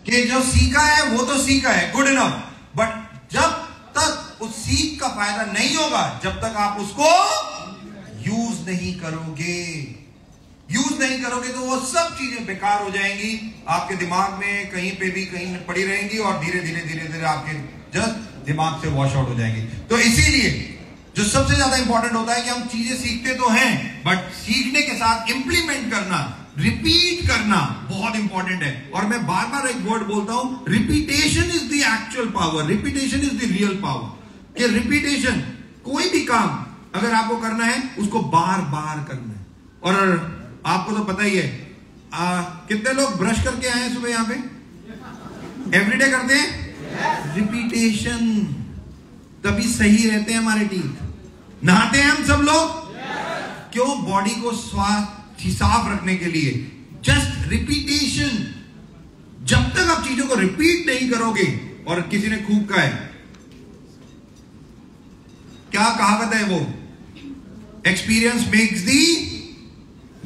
कि जो सीखा है वो तो सीखा है, गुड इनफ, बट जब तक उस सीख का फायदा नहीं होगा, जब तक आप उसको यूज नहीं करोगे, यूज नहीं करोगे तो वो सब चीजें बेकार हो जाएंगी, आपके दिमाग में कहीं पे भी कहीं पड़ी रहेंगी और धीरे धीरे धीरे धीरे आपके जस्ट दिमाग से वॉश आउट हो जाएंगी। तो इसीलिए जो सबसे ज्यादा इंपॉर्टेंट होता है कि हम चीजें सीखते तो हैं, बट सीखने के साथ इंप्लीमेंट करना, रिपीट करना बहुत इंपॉर्टेंट है। और मैं बार बार एक वर्ड बोलता हूं, repetition is the actual power, repetition is the real power. कि रिपीटेशन, कोई भी काम अगर आपको करना है उसको बार बार करना है। और आपको तो पता ही है, कितने लोग ब्रश करके आए हैं सुबह यहां पे? एवरीडे करते हैं? रिपीटेशन, तभी सही रहते हैं हमारे टीथ। नहाते हैं हम सब लोग, क्यों? बॉडी को साफ रखने के लिए। Just repetition. जब तक आप चीजों को रिपीट नहीं करोगे, और किसी ने खूब कहा है, क्या कहावत है वो? Experience makes the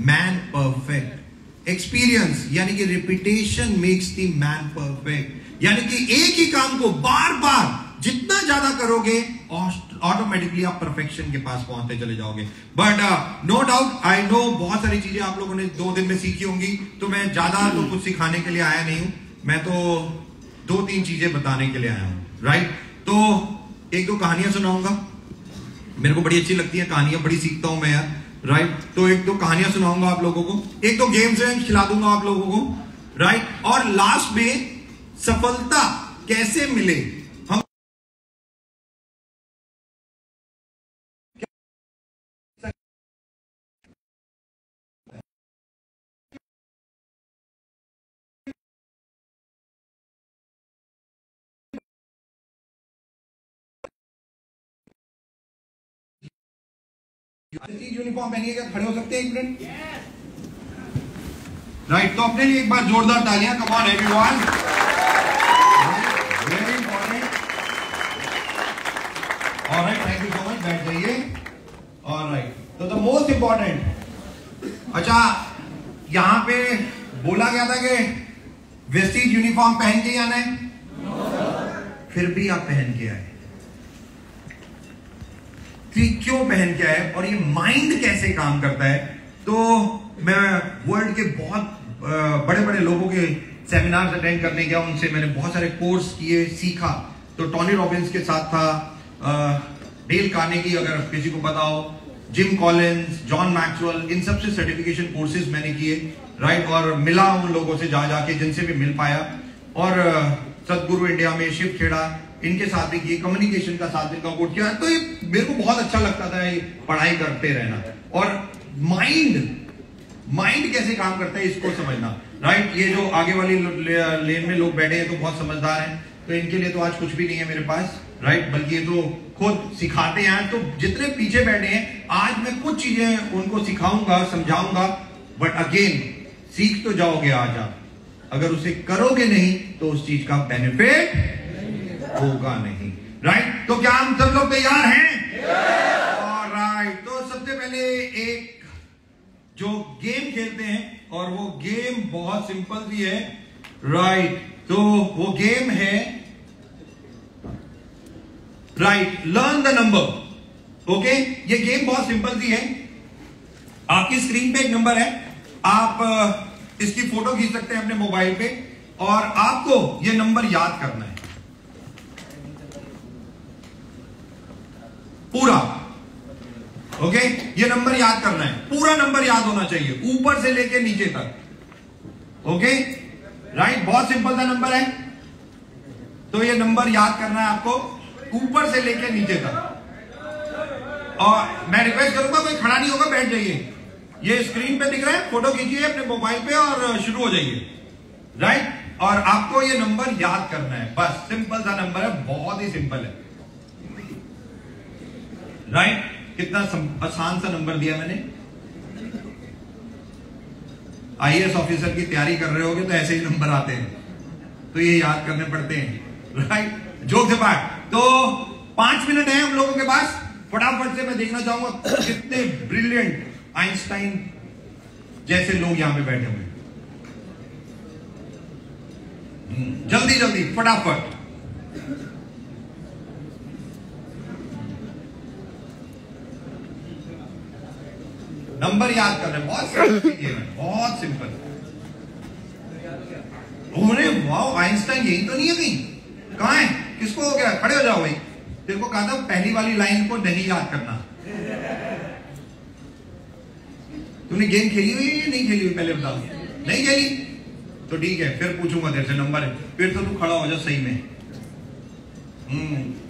man perfect. Experience यानी कि repetition makes the man perfect. यानी कि एक ही काम को बार बार जितना ज्यादा करोगे, ऑटोमेटिकली आप परफेक्शन के पास पहुंचते चले जाओगे। But no doubt, I know बहुत सारी चीजें आप लोगों ने 2 दिन में सीखी होंगी, तो मैं ज्यादा तो कुछ सिखाने के लिए आया नहीं हूं, मैं तो 2-3 चीजें बताने के लिए आया हूं, राइट? तो 1-2 कहानियां सुनाऊंगा, मेरे को बड़ी अच्छी लगती है कहानियां, बड़ी सीखता हूं मैं यार, राइट? तो 1-2 कहानियां सुनाऊंगा आप लोगों को, 1-2 गेम्स हैं खिला दूंगा आप लोगों को, राइट? और लास्ट में सफलता कैसे मिले, हम यूनिफॉर्म पहनिए, क्या खड़े हो सकते हैं 1 मिनट? राइट, तो अपने लिए एक बार जोरदार तालियां, come on everyone, very important. Alright, thank you so much, बैठ जाइए। ऑलराइट, तो द मोस्ट इंपॉर्टेंट, अच्छा यहां पे बोला गया था कि वेस्टीज यूनिफॉर्म पहन के आना है, फिर भी आप पहन के आए। क्यों पहन के आए और ये माइंड कैसे काम करता है? तो मैं वर्ल्ड के बहुत बड़े बड़े लोगों के सेमिनार्स अटेंड करने गया, उनसे मैंने बहुत सारे कोर्स किए, सीखा। तो टोनी रॉबिन्स के साथ था, डेल कार्नेगी अगर किसी को पता हो, जिम कॉलिंस, जॉन मैक्सवेल, इन सब से सर्टिफिकेशन कोर्सेज मैंने किए, राइट? और मिला उन लोगों से जा जाके जिनसे भी मिल पाया, और सदगुरु इंडिया में, शिव खेड़ा, इनके साथ भी किए, कम्युनिकेशन का 7 दिन का कोर्स किया। तो ये मेरे को बहुत अच्छा लगता था ये पढ़ाई करते रहना, और माइंड कैसे काम करता है इसको समझना, राइट? ये जो आगे वाली लेन में लोग बैठे हैं तो बहुत समझदार हैं, तो इनके लिए तो आज कुछ भी नहीं है मेरे पास, राइट? बल्कि ये तो खुद सिखाते हैं। तो जितने पीछे बैठे हैं, आज मैं कुछ चीजें उनको सिखाऊंगा, समझाऊंगा, बट अगेन सीख तो जाओगे आज आप, अगर उसे करोगे नहीं तो उस चीज का बेनिफिट होगा नहीं, राइट? तो क्या हम सब लोग तैयार हैं? ऑलराइट, तो सबसे पहले एक जो गेम खेलते हैं, और वो गेम बहुत सिंपल भी है, राइट? तो वो गेम है, right, learn the number. Okay, ये गेम बहुत सिंपल सी है। आपकी स्क्रीन पे एक नंबर है, आप इसकी फोटो खींच सकते हैं अपने मोबाइल पे, और आपको ये नंबर याद करना है पूरा। ओके, ये नंबर याद करना है, पूरा नंबर याद होना चाहिए, ऊपर से लेके नीचे तक। Okay, right? बहुत सिंपल सा नंबर है, तो ये नंबर याद करना है आपको, ऊपर से लेके नीचे तक। और मैं रिक्वेस्ट करूंगा, कोई खड़ा नहीं होगा, बैठ जाइए। ये स्क्रीन पे दिख रहा है, फोटो खींचिए अपने मोबाइल पे और शुरू हो जाइए, राइट? और आपको ये नंबर याद करना है, बस सिंपल सा नंबर है, बहुत ही सिंपल है, राइट? कितना आसान सा नंबर दिया मैंने। आईएएस ऑफिसर की तैयारी कर रहे होगे तो ऐसे ही नंबर आते हैं, तो ये याद करने पड़ते हैं, राइट? जोक से बात। तो 5 मिनट है हम लोगों के पास, फटाफट से मैं देखना चाहूंगा कितने ब्रिलियंट आइंस्टाइन जैसे लोग यहां पे बैठे हुए। जल्दी जल्दी फटाफट। नंबर याद करना बहुत सिंपल, बहुत सिंपल। अरे वाह, आइंस्टाइन यही तो नहीं है कहीं? कहां है? किसको हो गया? खड़े हो जाओ भाई। तेरे को कहा था पहली वाली लाइन को नहीं याद करना। तूने गेम खेली हुई है नहीं खेली हुई? पहले बता। नहीं खेली तो ठीक है, फिर पूछूंगा तेरे से नंबर। फिर तो तू खड़ा हो जा सही में।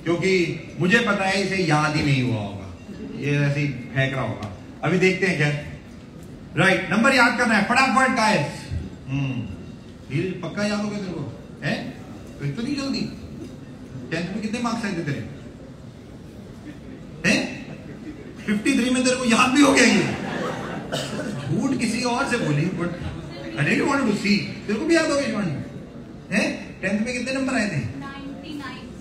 क्योंकि मुझे पता है इसे याद ही नहीं हुआ होगा, ये ऐसे ही फेंक रहा होगा। अभी देखते हैं क्या। राइट, नंबर याद करना है फटाफट गाइस। पक्का याद हो गया तेरे को? है तो इतनी जल्दी? 10th में कितने मार्क्स आए थे तेरे? 53 में तेरे को याद भी हो गया ये? झूठ किसी और से बोली, but I really wanted to see। तेरे को भी याद हो गया शिवानी? 10th में कितने नंबर आए थे?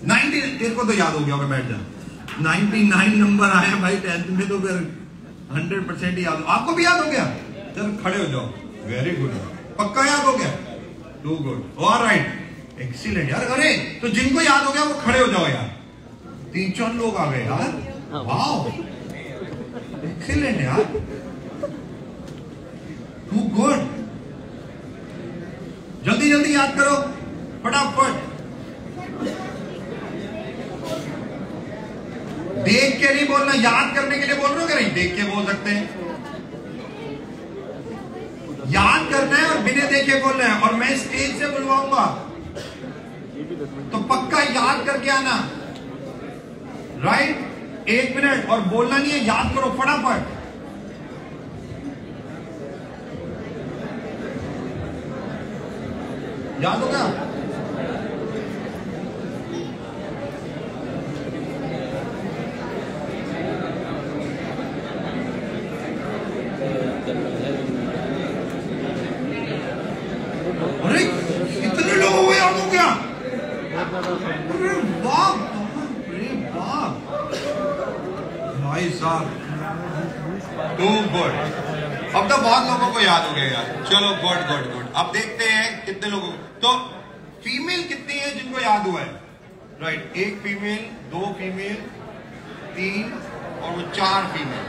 99। तेरे को तो याद हो गया होगा, बैठ जा। 99 नंबर आए भाई 10th में, तो फिर 100% ही याद हो। आपको भी याद हो गया? चल खड़े हो जाओ। वेरी गुड, पक्का याद हो गया? टू गुड, ऑलराइट, एक्सीलेंट यार। अरे तो जिनको याद हो गया वो खड़े हो जाओ यार। 3-4 लोग आ गए यार, वाओ, एक्सीलेंट यार, टू गुड। जल्दी जल्दी याद करो फटाफट। देख के नहीं बोलना, याद करने के लिए बोल रहे हो क्या? नहीं, देख के बोल सकते हैं। याद करना है और बिना देखे बोलना है। और मैं स्टेज से बुलवाऊंगा तो पक्का याद करके आना। राइट, 1 मिनट और बोलना नहीं है, याद करो फटाफट। याद होगा? अरे कितने लोगों को याद हो गया? अरे वाह, अरे वाह भाई साहब, टू गुड। अब तो बहुत लोगों को याद हो गया यार। चलो गुड गुड गुड। अब देखते हैं कितने लोगों को। तो फीमेल कितनी है जिनको याद हुआ है? राइट, 1 फीमेल, 2 फीमेल, 3 और वो 4 फीमेल।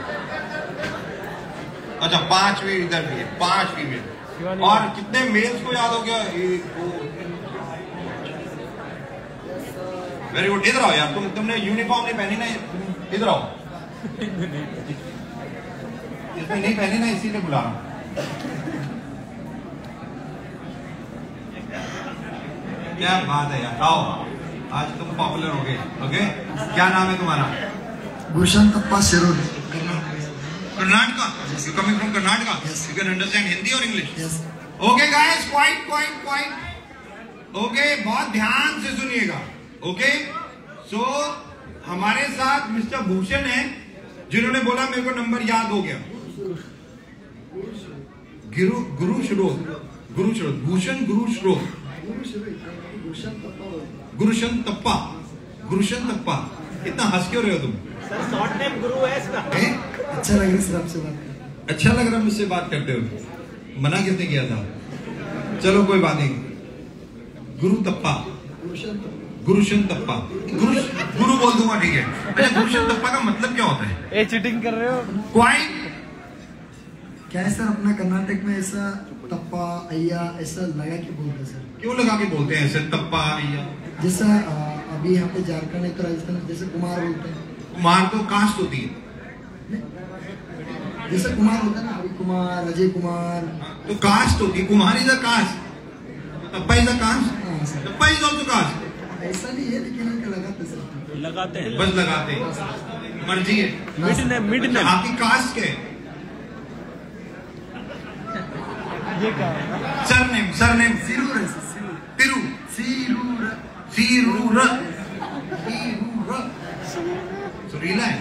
अच्छा 5 भी इधर भी है, 5 फीमेल। और कितने मेल्स को याद हो गया? 1 2। Very good. इधर आओ यार, तुमने यूनिफॉर्म नहीं पहनी ना, इधर आओ। इसमें नहीं पहनी ना, इसीलिए बुला रहा हूं। क्या बात है यार, आओ, आज तुम पॉपुलर हो गए। ओके, क्या नाम है तुम्हारा? Bhushan Tappa Shirod, Karnataka. You coming from Karnataka? You can understand Hindi और English? Yes. Okay guys, quite. Okay, बहुत ध्यान से सुनिएगा। ओके, सो हमारे साथ मिस्टर भूषण है, जिन्होंने बोला मेरे को नंबर याद हो गया। गुरु श्रोत, भूषण गुरु श्रोत, गुरुशन तप्पा। इतना हंस क्यों रहे हो तुम? सर शॉर्ट नेम गुरु है इसका। अच्छा लग रहा है सर आपसे बात। अच्छा लग रहा है मुझसे बात करते हो? मना किसने किया था? चलो कोई बात नहीं। गुरुशन तप्पा, गुरु बोल दूंगा, ठीक है। अच्छा, गुरुशन तप्पा का मतलब क्या होता है? ये चीटिंग कर रहे हो? क्वाइट। क्या है सर, अपना कर्नाटक में ऐसा तप्पा अय्या ऐसा लगा के बोलते हैं सर। क्यों लगा के बोलते हैं ऐसे तप्पा अय्या? जैसा अभी यहाँ पे झारखंड है तो राजस्थान में जैसे कुमार बोलते हैं। कुमार तो कास्ट होती है। जैसे कुमार होता है ना, अभी कुमार, अजय कुमार, तो कास्ट होती है। Kumar is a caste, Tappa is a caste, हाँ sir. Tappa is also caste. ऐसा नहीं है, लेकिन इनका लगाते सर। लगाते हैं, बस लगाते हैं, मर्जी है। मिड नेम आपकी कास्ट क्या है? ये क्या? सरनेम सिरूर है सर, तिरु सिरूर। सुरीला है।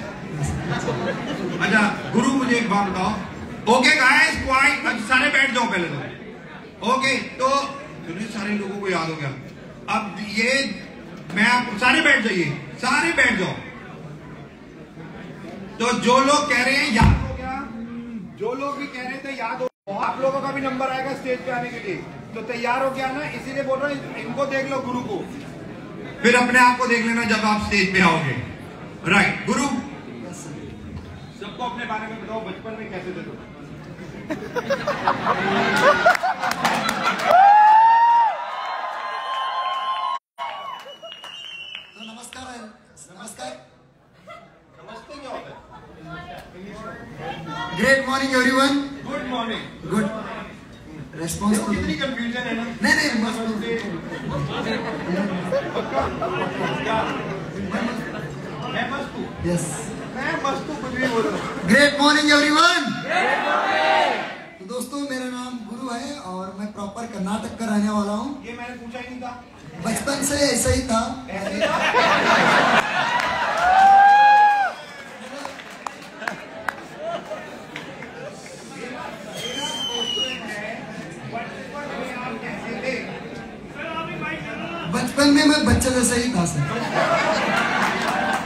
अच्छा गुरु, मुझे एक बात बताओ। Okay guys, quite. अब सारे बैठ जाओ पहले तो। ओके, तो सारे लोगों को याद हो गया। अब ये मैं आप सारे बैठ जाइए, सारे बैठ जाओ। तो जो लोग कह रहे हैं याद हो गया, जो लोग भी कह रहे थे याद हो, आप लोगों का भी नंबर आएगा स्टेज पे आने के लिए। तो तैयार हो गया ना, इसीलिए बोल रहा हूँ इनको देख लो गुरु को, फिर अपने आप को देख लेना जब आप स्टेज पे आओगे। राइट गुरु, सबको अपने बारे में बताओ, बचपन में कैसे थे तुम? तो नमस्कार नमस्कार, समझते क्या होता है? Great morning everyone. Good morning. Good response तो कितनी कंफ्यूजन है ना। नहीं मस्त मैं मस्त हूँ, यस। मैं मस्त हूँ, कुछ भी बोल रहा हूँ। Great morning everyone. तो दोस्तों मेरा नाम गुरु है और मैं प्रॉपर कर्नाटक का रहने वाला हूँ। ये मैंने पूछा ही नहीं था। बचपन से ऐसा ही था। ऐसे ही था? बचपन में मैं बच्चे जैसा ही था सर।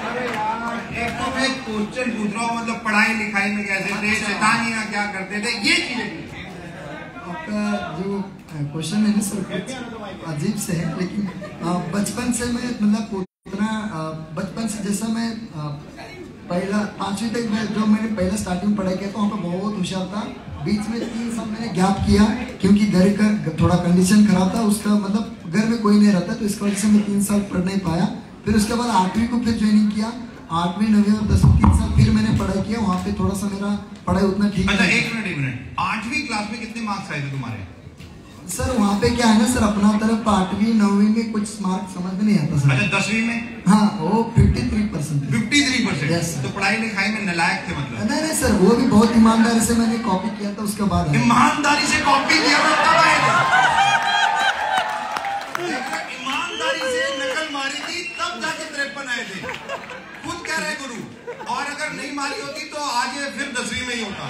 अरे यार, एक तो मैं क्वेश्चन पूछ रहा हूँ, मतलब पढ़ाई लिखाई में कैसे थे, शैतानियाँ क्या करते थे, ये चीजें। आपका जो क्वेश्चन है ना सर कुछ अजीब से है, लेकिन बचपन से मैं मतलब उतना बचपन से जैसा मैं पहला 5वीं तक मैं जो मैंने पहला स्टार्टिंग पढ़ाई किया तो वहाँ पे बहुत होशियार था। बीच में 3 साल मैंने गैप किया क्योंकि घर का थोड़ा कंडीशन खराब था, उसका मतलब घर में कोई नहीं रहता, तो इसकी वजह से मैं 3 साल पढ़ नहीं पाया। फिर उसके बाद 8वीं को फिर ज्वाइनिंग किया, 8वीं 9वीं और 10वीं 3 साल फिर मैंने पढ़ाई किया। वहाँ पे थोड़ा सा मेरा पढ़ाई उतना ठीक। अच्छा एक मिनट, 8वीं क्लास में कितने मार्क्स आए थे तुम्हारे? सर वहाँ पे क्या है ना सर, अपना तरफ 8वीं 9वीं में कुछ मार्क समझ में नहीं आता सर। अच्छा 10वीं में? हाँ वो 53%। 53%? Yes, तो पढ़ाई लिखाई में नालायक थे मतलब? नहीं सर, वो भी बहुत ईमानदारी से मैंने कॉपी किया था, उसके बाद आया। ईमानदारी से कॉपी किया था तब आए थे? ईमानदारी से नकल मारी थी तब जाके 53 आए थे। खुद कह रहे गुरु, और अगर नहीं मारी होती तो आज ये फिर 10वीं में ही होता।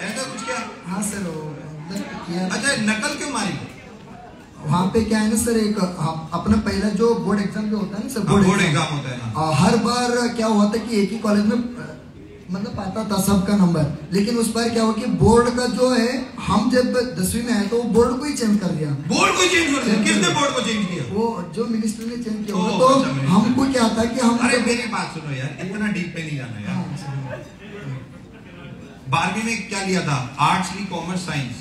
ऐसा कुछ क्या? हाँ सर वो किया। अच्छा नकल क्यों मारी? वहाँ पे क्या है ना सर, एक अपना पहला जो बोर्ड एग्जाम जो होता है ना सर, बोर्ड एग्जाम होता है ना, हर बार क्या हुआ था कि एक ही कॉलेज में मतलब आता था सबका नंबर, लेकिन उस बार क्या हुआ कि बोर्ड का जो है, हम जब 10वीं में आए तो बोर्ड को ही चेंज कर दिया। बोर्ड को चेंज कर दिया? किसने बोर्ड को चेंज किया? वो जो मिनिस्टर ने चेंज किया होगा। तो हमको क्या था कि हम, अरे मेरी बात सुनो यार, इतना डीप पे नहीं जाना यार। 12वीं में क्या लिया था? आर्ट्स ली, कॉमर्स, साइंस?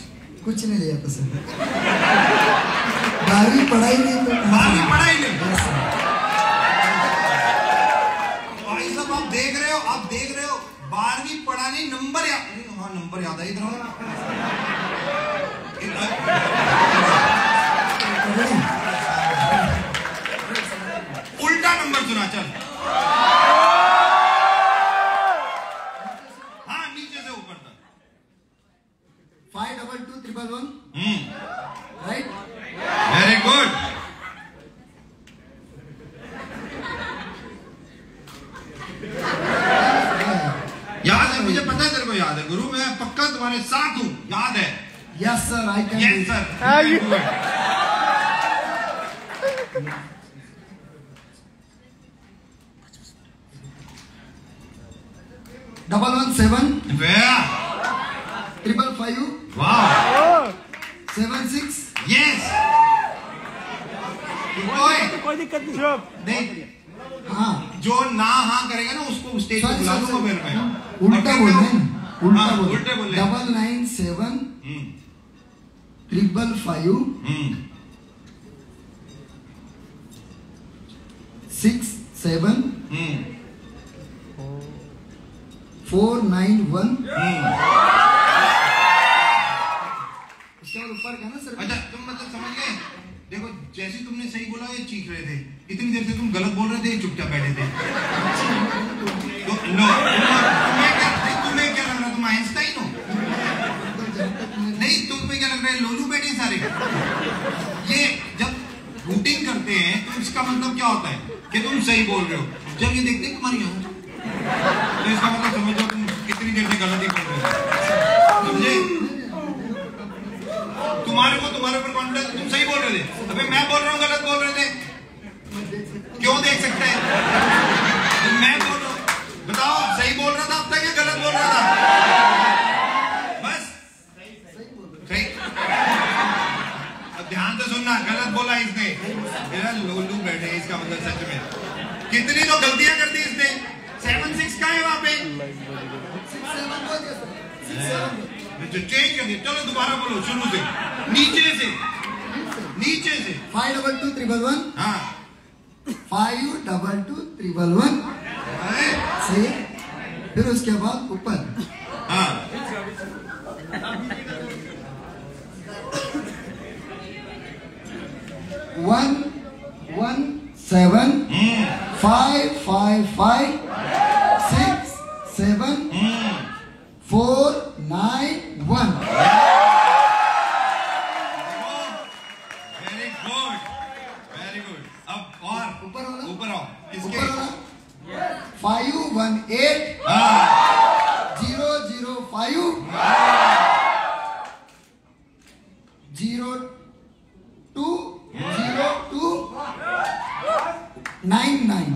कुछ नहीं लिया था सर। 12वीं पढ़ाई नहीं तो 12वीं पढ़ाई नहीं। भाई साहब आप देख रहे हो 12वीं पढ़ा नहीं, नंबर याद नहीं। हाँ नंबर याद है इधर। उल्टा नंबर सुना चल। हाँ नीचे से ऊपर तक। 52211 राइट। Very good. याद है, मुझे पता है तेरे को याद है गुरु, मैं पक्का तुम्हारे साथ हूँ, याद है। Yes sir, I can. Yes sir. 117 555 वाह 76। यस। कोई दिक्कत नहीं। नहीं, हाँ जो ना हाँ करेगा ना उसको स्टेज पे बुला दूंगा फिर मैं। उल्टा बोल रहे हैं, उल्टा बोल, उल्टे बोल रहे हैं। 997 555 67 491। उसके बाद ऊपर का ना सर। अच्छा तुम मतलब समझ गए? देखो जैसे तुमने सही बोला ये चीख रहे थे, इतनी देर से तुम गलत बोल रहे थे, चुपचाप बैठे थे। तो नो, तुम्हें क्या लग रहा है, तुम आइंस्टाइन हो? नहीं, तुम्हें क्या लग रहा है, लोलू बेटे सारे? ये जब रूटिंग करते हैं तो इसका मतलब क्या होता है कि तुम सही बोल रहे हो। जब ये देखते हैं तुम्हारी आंख, तो इसका मतलब समझो तुम कितनी देर से गलत ही बोल रहे हो। समझे? तुम्हारे ऊपर कॉन्फिडेंस, तुम सही बोल रहे थे, अबे मैं बोल रहा हूँ गलत बोल रहे थे, क्यों देख सकते हैं? मैं बोल रहा हूँ, बताओ सही बोल रहा था अब तक या गलत बोल रहा था? बस सही। इसने, मेरा लोलू बैठे इसका मतलब सच में कितनी तो गलतियां कर दी इसने। 7-6 का है वहां पे, 6-7 चेंज कर दिया। चलो दोबारा बोलो शुरू से, नीचे से 522-311 हाँ 522-311 से फिर उसके बाद ऊपर हाँ 1-1-7-5-5-6-7-4-9-1। Very good. अब और ऊपर वाला? ऊपर आओ इसके 518-005-0-2-0-2-99।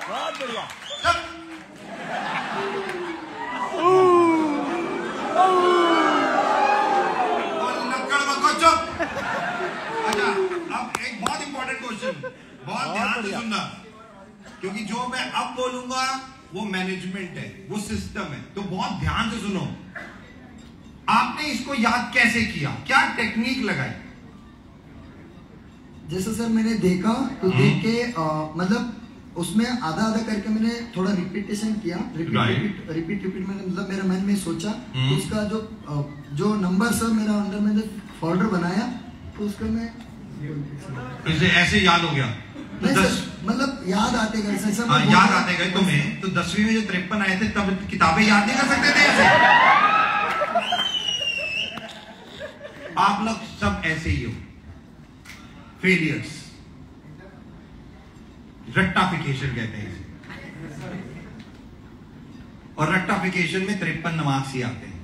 बहुत बढ़िया। अच्छा, अब एक बहुत इंपॉर्टेंट क्वेश्चन, बहुत ध्यान से सुनना, क्योंकि जो मैं अब बोलूंगा वो मैनेजमेंट है, वो सिस्टम है, तो बहुत ध्यान से सुनो। आपने इसको याद कैसे किया, क्या टेक्निक लगाई? जैसे सर मैंने देखा तो देख के मतलब उसमें आधा करके मैंने थोड़ा रिपीटेशन किया, रिपीट मैंने मतलब मेरे मन में सोचा तो उसका जो नंबर सर मेरा अंदर मैंने फोल्डर बनाया तो उसका मैं इसे ऐसे याद हो गया तो नहीं सर, मतलब याद आते गए सर। हाँ, याद आते गए तुम्हें। तो 10वीं में जो 53 आए थे तब किताबें याद नहीं कर सकते थे ऐसे। आप लोग सब ऐसे ही हो, फेलियर्स, रट्टाफिकेशन कहते हैं इसे। और रट्टाफिकेशन में 53 मार्क्स ही आते हैं।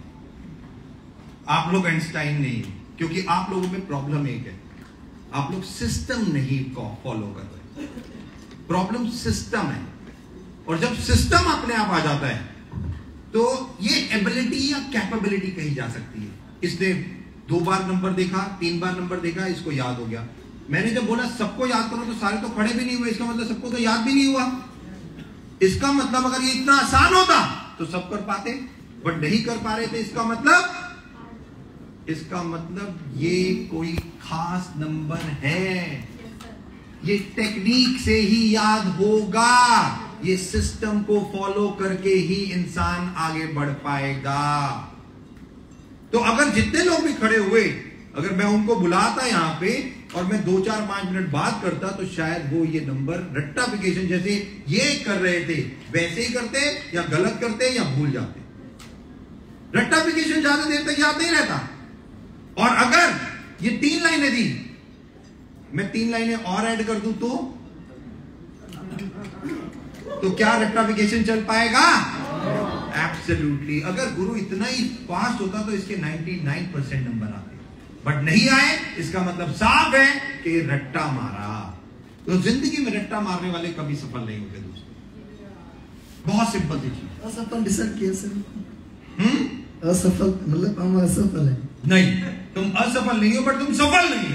आप लोग आइंस्टाइन नहीं हो, क्योंकि आप लोगों में प्रॉब्लम एक है, आप लोग सिस्टम नहीं फॉलो कर रहे। प्रॉब्लम सिस्टम है, और जब सिस्टम अपने आप आ जाता है तो ये एबिलिटी या कैपेबिलिटी कही जा सकती है। इसने 2 बार नंबर देखा, 3 बार नंबर देखा, इसको याद हो गया। मैंने जब बोला सबको याद करो तो सारे तो खड़े भी नहीं हुए, इसका मतलब सबको तो याद भी नहीं हुआ। इसका मतलब अगर ये इतना आसान होता तो सब कर पाते, बट नहीं कर पा रहे थे। इसका मतलब ये कोई खास नंबर है, ये टेक्निक से ही याद होगा, ये सिस्टम को फॉलो करके ही इंसान आगे बढ़ पाएगा। तो अगर जितने लोग भी खड़े हुए, अगर मैं उनको बुलाता यहां पे और मैं 2-4-5 मिनट बात करता तो शायद वो ये नंबर रट्टाफिकेशन जैसे ये कर रहे थे वैसे ही करते, या गलत करते, या भूल जाते। रट्टाफिकेशन ज्यादा देर तक याद नहीं रहता। और अगर ये 3 लाइनें दी, मैं 3 लाइनें और ऐड कर दूं तो क्या रट्टाफिकेशन चल पाएगा? एब्सोल्युटली। अगर गुरु इतना ही फास्ट होता तो इसके 99% नंबर आते, बट नहीं आए। इसका मतलब साफ है कि रट्टा मारा। तो जिंदगी में रट्टा मारने वाले कभी सफल नहीं होते दोस्तों। बहुत सिंपल सी चीज। असफल डिसाइड किया सर। असफल मतलब हम असफल है नहीं, तुम असफल नहीं हो, बट तुम सफल नहीं हो।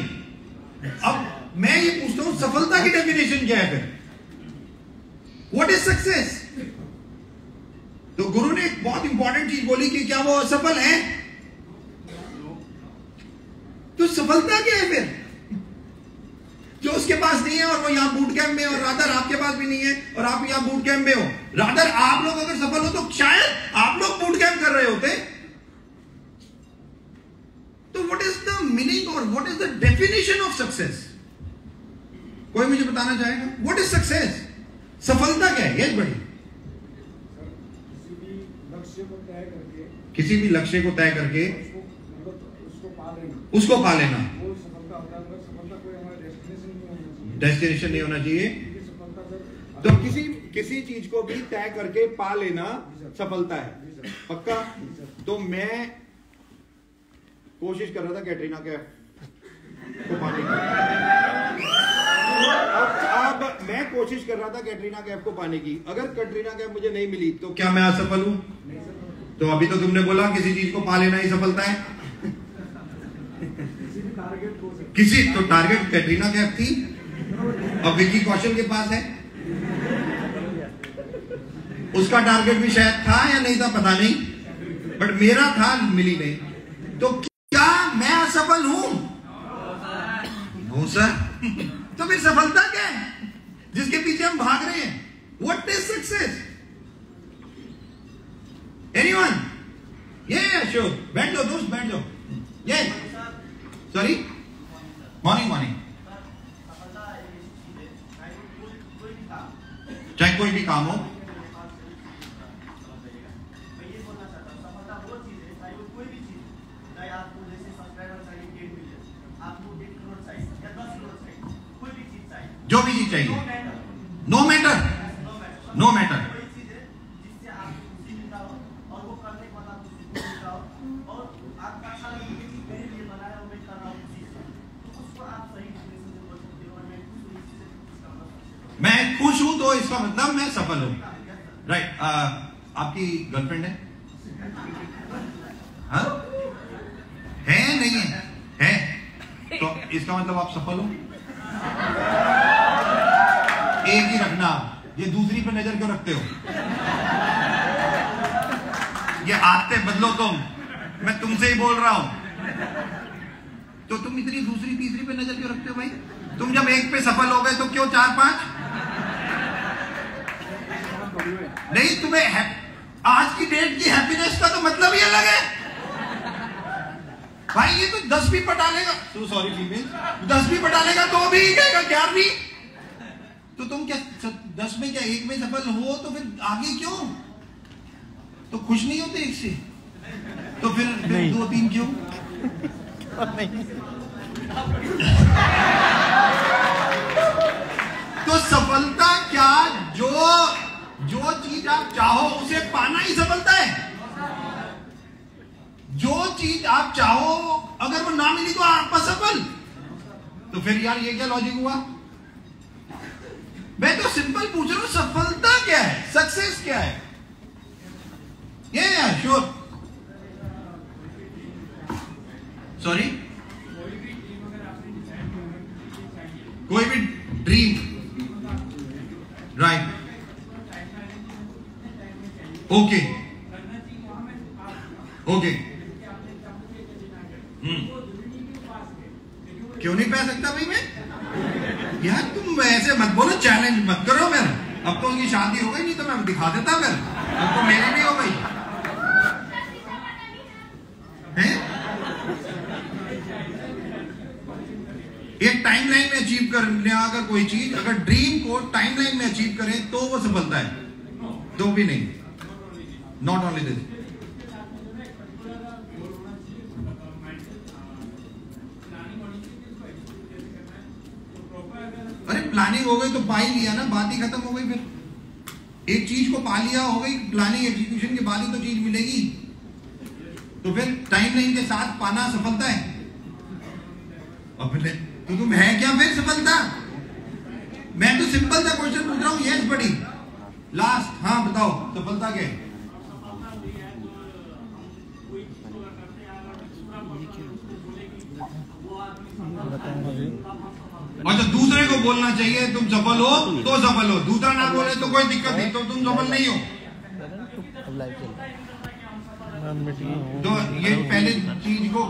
अब मैं ये पूछता हूं, सफलता की डेफिनेशन क्या है फिर? What is success? तो गुरु ने एक बहुत इंपॉर्टेंट चीज बोली कि क्या वो असफल है? तो सफलता क्या है फिर? जो उसके पास नहीं है और वो यहां बूट कैंप में, और रादर आपके पास भी नहीं है और आप यहां बूट कैंप में हो। रादर आप लोग अगर सफल हो तो शायद आप लोग बूट कैंप कर रहे होते। तो व्हाट इज द मीनिंग और what is the definition of success? कोई मुझे बताना चाहेगा? What is success? सफलता क्या है? यस बड़ी, किसी भी लक्ष्य को तय करके उसको पा लेना। डेस्टिनेशन नहीं होना चाहिए। तो किसी चीज को भी तय करके पा लेना सफलता है, पक्का? तो मैं कोशिश कर रहा था कैटरीना कैफ को पाने की। अब मैं कोशिश कर रहा था कैटरीना कैफ को पाने की। अगर कैटरीना कैफ मुझे नहीं मिली तो क्या मैं असफल हूं? तो अभी तो तुमने बोला किसी चीज को पा लेना ही सफलता है। किसी तो टारगेट कैटरीना कैफ थी, अब विकी कौशल के पास है। उसका टारगेट भी शायद था या नहीं था पता नहीं, बट मेरा था, मिली नहीं। तो क्या मैं असफल हूं? No sir. तो फिर सफलता क्या है जिसके पीछे हम भाग रहे हैं? What is success? एनीवन? ये श्योर, बैठ जाओ दोस्त, बैठ जाओ। ये सॉरी, मॉर्निंग मॉर्निंग। चाहे कोई भी काम हो, जो भी चीज चाहिए, नो मैटर, नो मैटर। मैं खुश हूं तो इसका मतलब मैं सफल हूं, राइट। आपकी गर्लफ्रेंड है? हाँ? है नहीं है? है तो इसका मतलब आप सफल हो। एक ही रखना, ये दूसरी पे नजर क्यों रखते हो? ये आते बदलो तुम, मैं तुमसे ही बोल रहा हूं। तो तुम इतनी दूसरी तीसरी पे नजर क्यों रखते हो भाई? तुम जब एक पे सफल हो गए तो क्यों 4-5? नहीं, तुम्हें आज की डेट की हैप्पीनेस का तो मतलब ही अलग है भाई। ये तो 10 भी पटा लेगा, तो सॉरी फीमेल, 10 भी पटा लेगा तो भी कहेगा 11वीं। तो तुम क्या 10 में क्या एक में सफल हो तो फिर आगे क्यों? तो खुश नहीं होते एक से? तो फिर 2-3 क्यों? तो सफलता क्या? जो चीज आप चाहो उसे पाना ही सफलता है। जो चीज आप चाहो अगर वो ना मिली तो आप असफल। तो फिर यार ये क्या लॉजिक हुआ? मैं तो सिंपल पूछ रहा हूं, सफलता क्या है, सक्सेस क्या है? ये श्योर, सॉरी, कोई भी ड्रीम, राइट, ओके ओके। क्यों नहीं पा सकता भाई मैं? यार तुम ऐसे मत बोलो, चैलेंज मत करो मेरा। अब तो उनकी शादी हो गई, नहीं तो मैं दिखा देता फिर। अब तो मेरी भी हो गई है। एक टाइमलाइन में अचीव करने, अगर कोई चीज अगर ड्रीम को टाइमलाइन में अचीव करे तो वो सफलता है, तो भी नहीं। नॉट ओनली दिस, अरे प्लानिंग हो गई तो पा ही लिया ना, बात ही खत्म हो गई। फिर एक चीज को पा लिया, हो गई प्लानिंग, एग्जीक्यूशन के बाद ही तो चीज मिलेगी। तो फिर टाइमलाइन के साथ पाना सफलता है। अब तो तुम है क्या फिर सफलता? मैं तो सिंपल सा क्वेश्चन पूछ रहा हूं, यस बड़ी लास्ट। हाँ बताओ, सफलता क्या है? और तो दूसरे को बोलना चाहिए तुम सफल हो तो सफल हो, दूसरा ना बोले तो कोई दिक्कत नहीं, तो तुम सफल नहीं हो। तो ये पहले चीज को,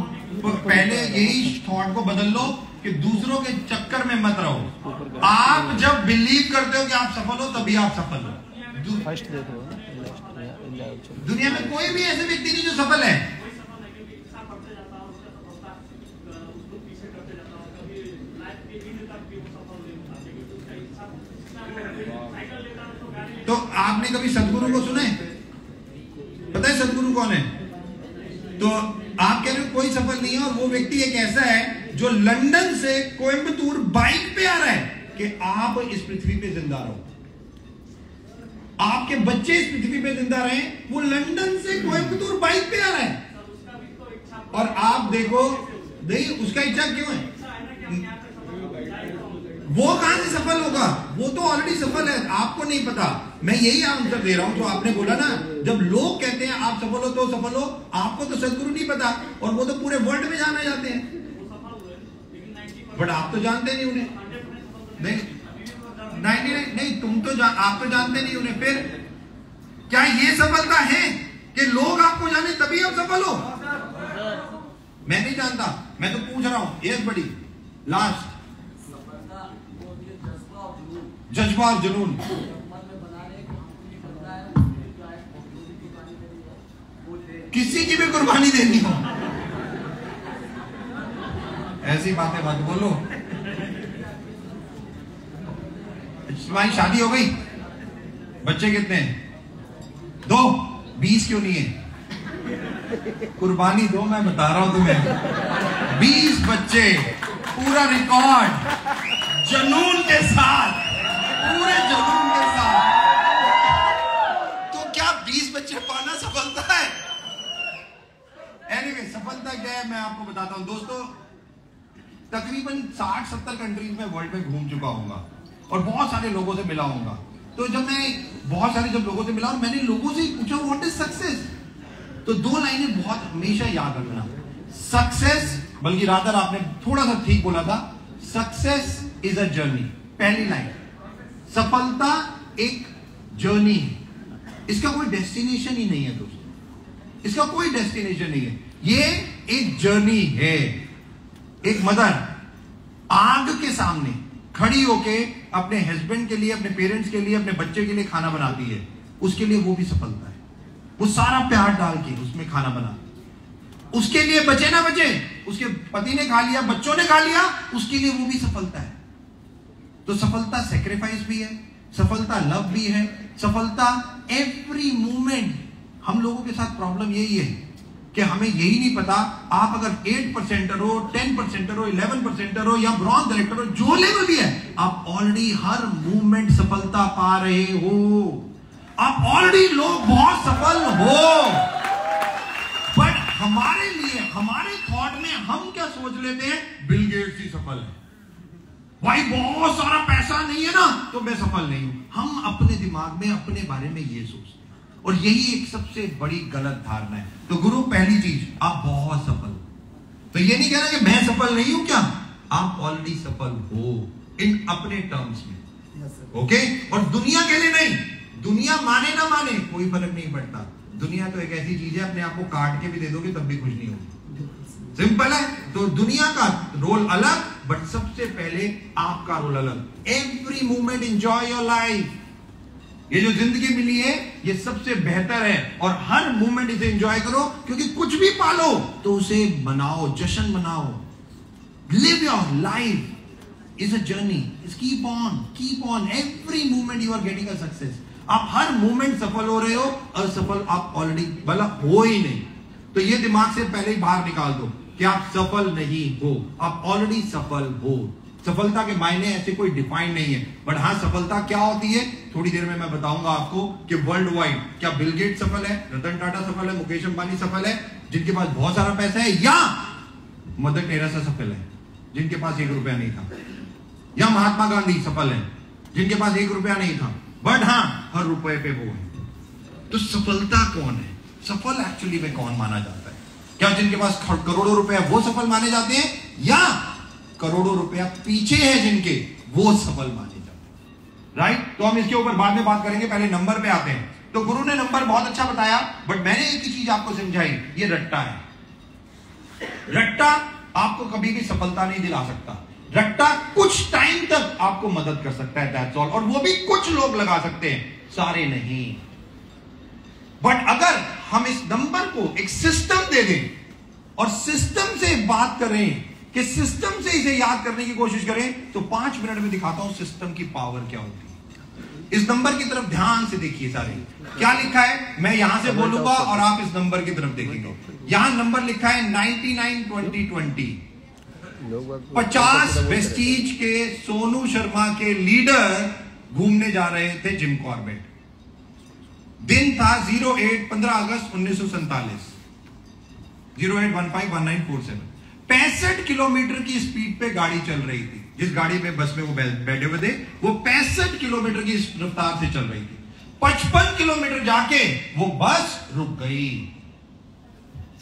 पहले यही थॉट को बदल लो कि दूसरों के चक्कर में मत रहो। आप जब बिलीव करते हो कि आप सफल हो तभी आप सफल हो। दुनिया में कोई भी ऐसे व्यक्ति नहीं जो सफल है। तो आपने कभी सदगुरु को सुना है? पता है सदगुरु कौन है? तो आप कह रहे हो कोई सफल नहीं है, और वो व्यक्ति एक ऐसा है जो लंदन से कोयम्बतूर बाइक पे आ रहा है कि आप इस पृथ्वी पे जिंदा रहो, आपके बच्चे इस पृथ्वी पे जिंदा रहे। वो लंदन से कोयम्बतूर बाइक पे आ रहा है, और आप देखो नहीं उसका इच्छा क्यों है? वो कहां से सफल होगा? वो तो ऑलरेडी सफल है, आपको नहीं पता। मैं यही आंसर दे रहा हूं जो आपने बोला ना, जब लोग कहते हैं आप सफल हो तो सफल हो, आपको तो सदगुरु नहीं पता और वो तो पूरे वर्ल्ड में जाने जाते हैं, बट आप तो जानते नहीं उन्हें। नहीं तुम तो आप तो जानते नहीं उन्हें। फिर क्या ये सफलता है कि लोग आपको जाने तभी आप सफल हो? मैं नहीं जानता, मैं तो पूछ रहा हूं। एक बड़ी लास्ट, जज्बा और जुनून। किसी की भी कुर्बानी देनी हो, ऐसी बातें मत बोलो। तुम्हारी शादी हो गई, बच्चे कितने हैं? 2, 20 क्यों नहीं है? कुर्बानी दो, मैं बता रहा हूं तुम्हें। 20 बच्चे, पूरा रिकॉर्ड, जुनून के साथ, पूरे जुनून के साथ। तो क्या 20 बच्चे पाना सफलता है? एनीवे, सफलता क्या है मैं आपको बताता हूं दोस्तों। तकरीबन 60-70 कंट्रीज में वर्ल्ड में घूम चुका हूंगा और बहुत सारे लोगों से मिला हूंगा। तो जब मैं बहुत सारे लोगों से मिला और मैंने लोगों से पूछा व्हाट इज सक्सेस, तो 2 लाइनें बहुत हमेशा याद रखना। सक्सेस, बल्कि रादर आपने थोड़ा सा ठीक बोला था, सक्सेस इज अ जर्नी। पहली लाइन, सफलता एक जर्नी है, इसका कोई डेस्टिनेशन ही नहीं है दोस्तों, इसका कोई डेस्टिनेशन नहीं है, ये एक जर्नी है। एक मदर आग के सामने खड़ी होके अपने हस्बैंड के लिए, अपने पेरेंट्स के लिए, अपने बच्चे के लिए खाना बनाती है, उसके लिए वो भी सफलता है। वो सारा प्यार डाल के उसमें खाना बनाती है, उसके लिए बचे ना बचे, उसके पति ने खा लिया, बच्चों ने खा लिया, उसके लिए वो भी सफलता है। तो सफलता सेक्रीफाइस भी है, सफलता लव भी है, सफलता एवरी मोमेंट। हम लोगों के साथ प्रॉब्लम यही है कि हमें यही नहीं पता, आप अगर 8% हो, 10% हो, 11% हो या ब्रॉन्ज डायरेक्टर हो, जो लेवल भी है, आप ऑलरेडी हर मूवमेंट सफलता पा रहे हो, आप ऑलरेडी लोग बहुत सफल हो। बट हमारे लिए, हमारे थॉट में हम क्या सोच लेते हैं, बिल गेट्स ही सफल है, भाई बहुत सारा पैसा नहीं है ना तो मैं सफल नहीं हूं। हम अपने दिमाग में अपने बारे में ये सोचते हैं और यही एक सबसे बड़ी गलत धारणा है। तो गुरु, पहली चीज, आप बहुत सफल हो। तो ये नहीं कहना कि मैं सफल नहीं हूं, क्या आप ऑलरेडी सफल हो इन अपने टर्म्स में, ओके? और दुनिया के लिए नहीं, दुनिया माने ना माने कोई फर्क नहीं पड़ता। दुनिया तो एक ऐसी चीज है, अपने आप को काट के भी दे दोगे तब भी खुश नहीं होगी, सिंपल है। तो दुनिया का रोल अलग, बट सबसे पहले आपका रोल अलग। Every moment enjoy your life. ये जो जिंदगी मिली है ये सबसे बेहतर है और हर मोमेंट इसे एंजॉय करो, क्योंकि कुछ भी पालो तो उसे मनाओ, जश्न मनाओ। Live your life is a journey, keep on every moment you are getting a success. आप हर मोमेंट सफल हो रहे हो, असफल आप ऑलरेडी भला हो ही नहीं। तो ये दिमाग से पहले ही बाहर निकाल दो कि आप सफल नहीं हो, आप ऑलरेडी सफल हो। सफलता के मायने ऐसे कोई डिफाइन नहीं है, बट हाँ सफलता क्या होती है थोड़ी देर में मैं बताऊंगा आपको कि वर्ल्ड वाइड क्या बिल गेट्स सफल है, रतन टाटा सफल है, मुकेश अंबानी सफल है जिनके पास बहुत सारा पैसा है, या मदर टेरेसा सफल है जिनके पास 1 रुपया नहीं था, या महात्मा गांधी सफल है जिनके पास 1 रुपया नहीं था, बट हाँ हर रुपए पे वो है। तो सफलता कौन है? सफल एक्चुअली में कौन माना जाता है? क्या जिनके पास करोड़ों रुपया वो सफल माने जाते हैं, या करोड़ों रुपया पीछे है जिनके वो सफल माने जाते हैं? राइट? तो हम इसके ऊपर बाद में बात करेंगे, पहले नंबर पे आते हैं। तो गुरु ने नंबर बहुत अच्छा बताया, बट मैंने एक ही चीज आपको समझाई, ये रट्टा है। रट्टा आपको कभी भी सफलता नहीं दिला सकता। रट्टा कुछ टाइम तक आपको मदद कर सकता है, दैट्स ऑल, और वो भी कुछ लोग लगा सकते हैं, सारे नहीं। बट अगर हम इस नंबर को एक सिस्टम दे दें और सिस्टम से बात करें कि सिस्टम से इसे याद करने की कोशिश करें, तो 5 मिनट में दिखाता हूं सिस्टम की पावर क्या होती है। इस नंबर की तरफ ध्यान से देखिए सारे, क्या लिखा है, मैं यहां से बोलूंगा और आप इस नंबर की तरफ देखेंगे। यहां नंबर लिखा है 99-20-20। 50 वेस्टीज के सोनू शर्मा के लीडर घूमने जा रहे थे जिम कॉर्बेट। दिन था 08-15 अगस्त 1947, 08151947। 65 किलोमीटर की स्पीड पे गाड़ी चल रही थी। जिस गाड़ी में बस में वो बैठे हुए थे वो 65 किलोमीटर की रफ्तार से चल रही थी। 55 किलोमीटर जाके वो बस रुक गई।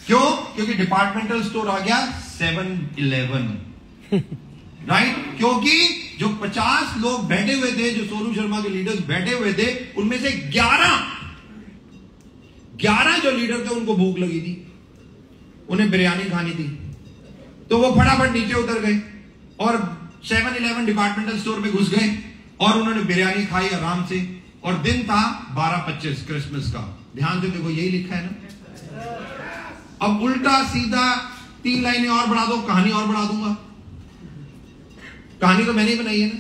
क्यों? क्योंकि डिपार्टमेंटल स्टोर आ गया 7-Eleven, राइट? क्योंकि जो 50 लोग बैठे हुए थे, जो सोनू शर्मा के लीडर्स बैठे हुए थे, उनमें से 11 जो लीडर थे उनको भूख लगी थी, उन्हें बिरयानी खानी थी, तो वो फटाफट नीचे उतर गए और 7-Eleven डिपार्टमेंटल स्टोर में घुस गए और उन्होंने बिरयानी खाई आराम से। और दिन था 12/25 क्रिसमस का। ध्यान से देखो, यही लिखा है ना। अब उल्टा सीधा 3 लाइनें और बढ़ा दो, कहानी और बढ़ा दूंगा। कहानी तो मैंने ही बनाई है ना,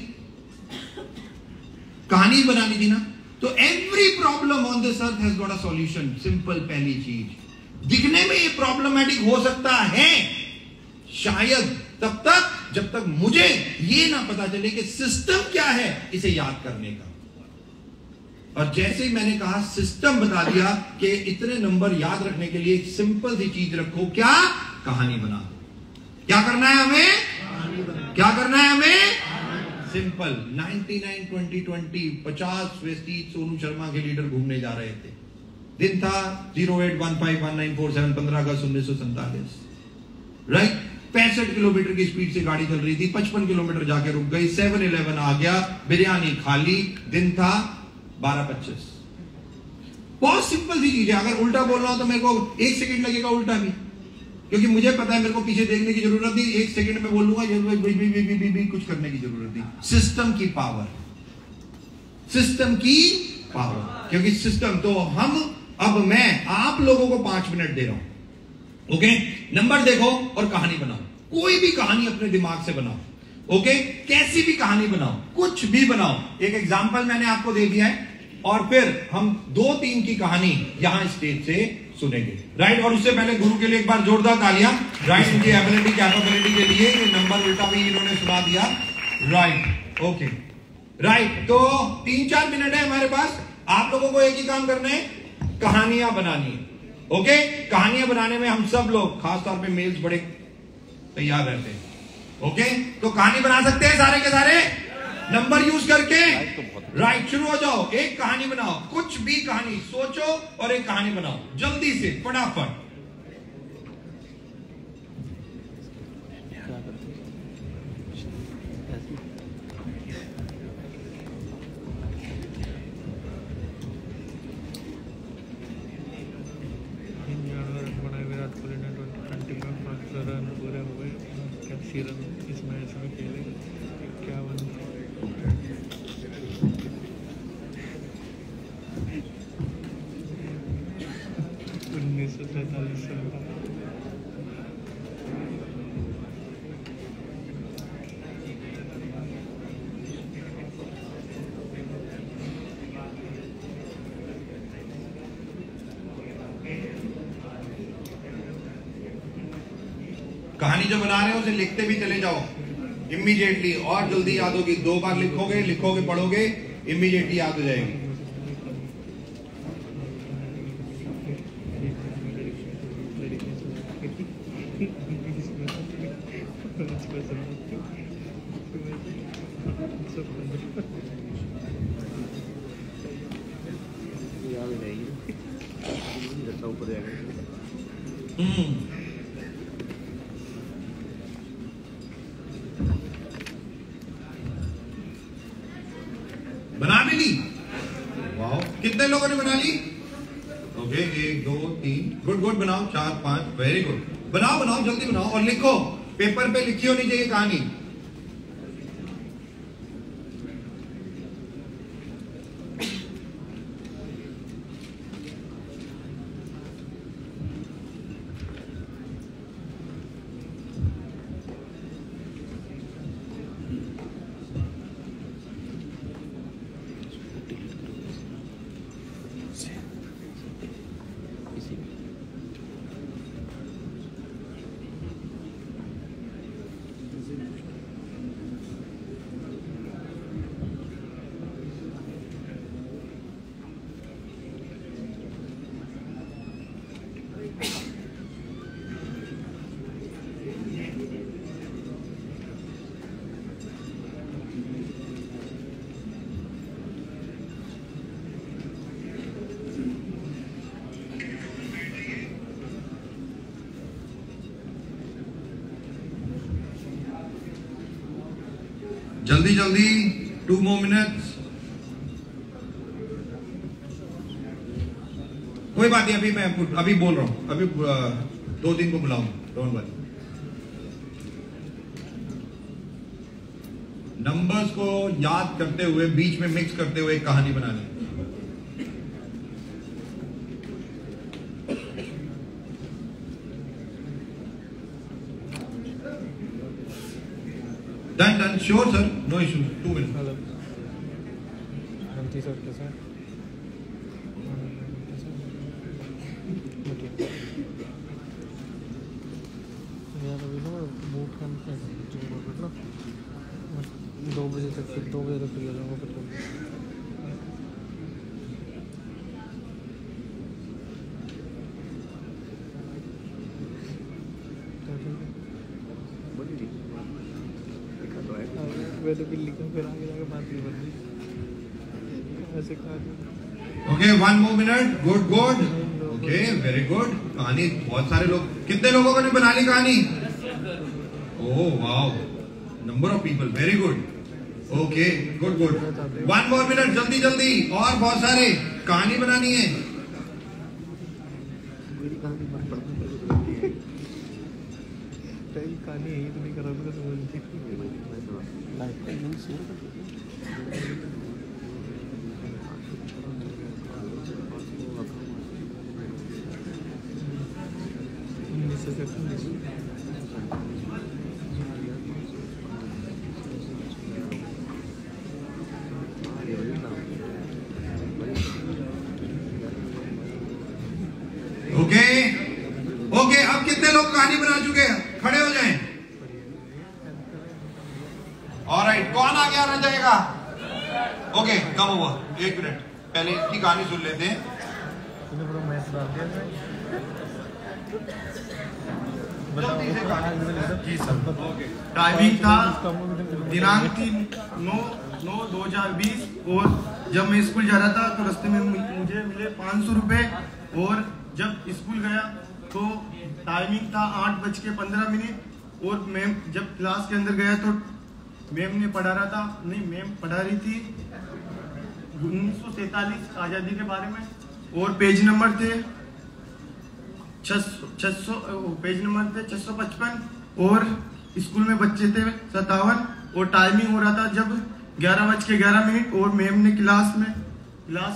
कहानी बनानी थी ना। तो every problem on this earth has got a solution. Simple पहली चीज, दिखने में ये प्रॉब्लमैटिक हो सकता है शायद तब तक जब तक मुझे ये ना पता चले कि सिस्टम क्या है इसे याद करने का। और जैसे ही मैंने कहा सिस्टम बता दिया कि इतने नंबर याद रखने के लिए एक सिंपल सी चीज रखो, क्या? कहानी बना दो। क्या करना है हमें? क्या करना है हमें? सिंपल। 99-20-20 50 वेस्टीज सोनू शर्मा के लीडर घूमने जा रहे थे। दिन था 08151947 15 अगस्त 1947, राइट? 65 किलोमीटर की स्पीड से गाड़ी चल रही थी, 55 किलोमीटर जाके रुक गई। 7-Eleven आ गया, बिरयानी खा ली। दिन था 12/25। बहुत सिंपल सी चीज है। अगर उल्टा बोल रहा हूं तो मेरे को 1 सेकंड लगेगा उल्टा भी, क्योंकि मुझे पता है मेरे को पीछे देखने की जरूरत नहीं। 1 सेकंड में बोलूंगा, ये कुछ करने की जरूरत नहीं। सिस्टम की पावर, सिस्टम की पावर। क्योंकि सिस्टम तो अब मैं आप लोगों को 5 मिनट दे रहा हूं, ओके? नंबर देखो और कहानी बनाओ। कोई भी कहानी अपने दिमाग से बनाओ, ओके? कैसी भी कहानी बनाओ, कुछ भी बनाओ। एक एग्जांपल मैंने आपको दे दिया है और फिर हम 2-3 की कहानी यहां स्टेज से सुनेंगे, राइट? और उससे पहले गुरु के लिए एक बार जोरदार तालियां, राइट? इनकी एबिलिटी कैपेबिलिटी के लिए। ये नंबर उल्टा भी इन्होंने सुना दिया, राइट? Okay, right. तो 3-4 मिनट है हमारे पास। आप लोगों को एक ही काम करना है, कहानियां बनानी है, ओके? कहानियां बनाने में हम सब लोग, खासतौर पे मेल्स, बड़े तैयार रहते हैं, ओके? तो कहानी बना सकते हैं सारे के सारे नंबर यूज करके, राइट? शुरू हो जाओ, एक कहानी बनाओ। कुछ भी कहानी सोचो और एक कहानी बनाओ, जल्दी से, फटाफट। विराट कोहली ने 20 में 500 रन पूरे हुए। कैप्सी रन इस मैच में खेले, 51 1943 साल का। कहानी जो बना रहे हो उसे लिखते भी चले जाओ इमीडिएटली, और जल्दी याद होगी। 2 बार लिखोगे पढ़ोगे, इमीडिएटली याद हो जाएगी। बना भी ली? वाह, कितने लोगों ने बना ली? ओके, 1 2 3, गुड, बनाओ। 4 5, वेरी गुड। बनाओ जल्दी बनाओ और लिखो। पेपर पे लिखी होनी चाहिए कहानी। जल्दी जल्दी 2 more minutes. कोई बात नहीं, अभी बोल रहा हूं, अभी 2-3 को बुलाऊं, डोंट वरी। नंबर्स को याद करते हुए बीच में मिक्स करते हुए एक कहानी बना लें। Done. Sure, sir. No issues. 2 minutes. Hello sir, कैसा है? यार अभी ना बूट कैंप में 2 बजे तक फ्री हो जाऊँगा फिर। तो फिर लिखा, फिर आगे जाकर बात नहीं बनती ऐसे कहा। Okay, 1 more minute. Good. Okay, very good. कहानी बहुत सारे लोग, कितने लोगों ने बना ली कहानी? Oh wow, number of people. Very good. Okay, good. 1 more minute. जल्दी और बहुत सारे कहानी बनानी है। कहानी यही तो नहीं करोगे तो समझ ओके, अब कितने लोग कहानी बना चुके हैं? खड़े हो जाएं। ऑलराइट, कौन आगे आना चाहेगा? ओके, कम हुआ 1 मिनट, पहले इसकी कहानी सुन लेते हैं। जी सर, टाइमिंग था दिनांक 3/9/2020 और जब मैं स्कूल जा रहा था तो रास्ते में मुझे मिले 500 रुपए और जब स्कूल गया तो टाइमिंग था 8:15 और मैम जब क्लास के अंदर गया तो मैम ने पढ़ा रही थी 1947 आज़ादी के बारे में और पेज नंबर थे 655 और स्कूल में बच्चे थे 57 और टाइमिंग हो रहा था जब 11:11 और मैम ने क्लास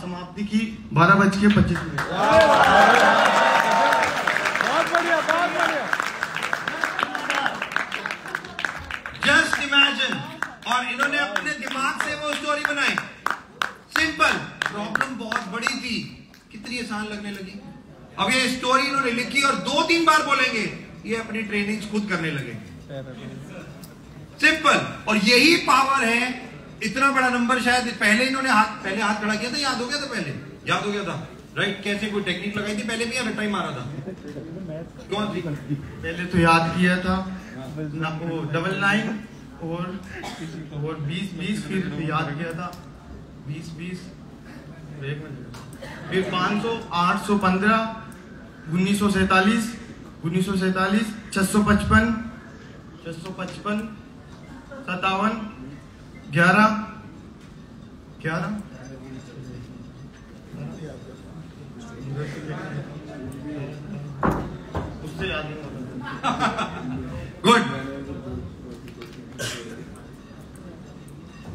समाप्ति की 12:25। बहुत बढ़िया। जस्ट इमेजिन, और इन्होंने अपने दिमाग से वो स्टोरी बनाई। सिंपल, प्रॉब्लम बहुत बड़ी थी, कितनी आसान लगने लगी। अब ये स्टोरी इन्होंने लिखी और 2-3 बार बोलेंगे, ये अपनी ट्रेनिंग खुद करने लगेंगे। सिंपल, और यही पावर है। इतना बड़ा नंबर शायद पहले इन्होंने हाथ खड़ा किया था, याद हो गया था राइट? कैसे कोई टेक्निक लगाई थी पहले भी या टाइम मारा था? कौन सी? पहले तो याद किया था 999 और 20 फिर याद किया था 20 फिर 500 815 1947 655 57 11 उससे याद नहीं होता। Good,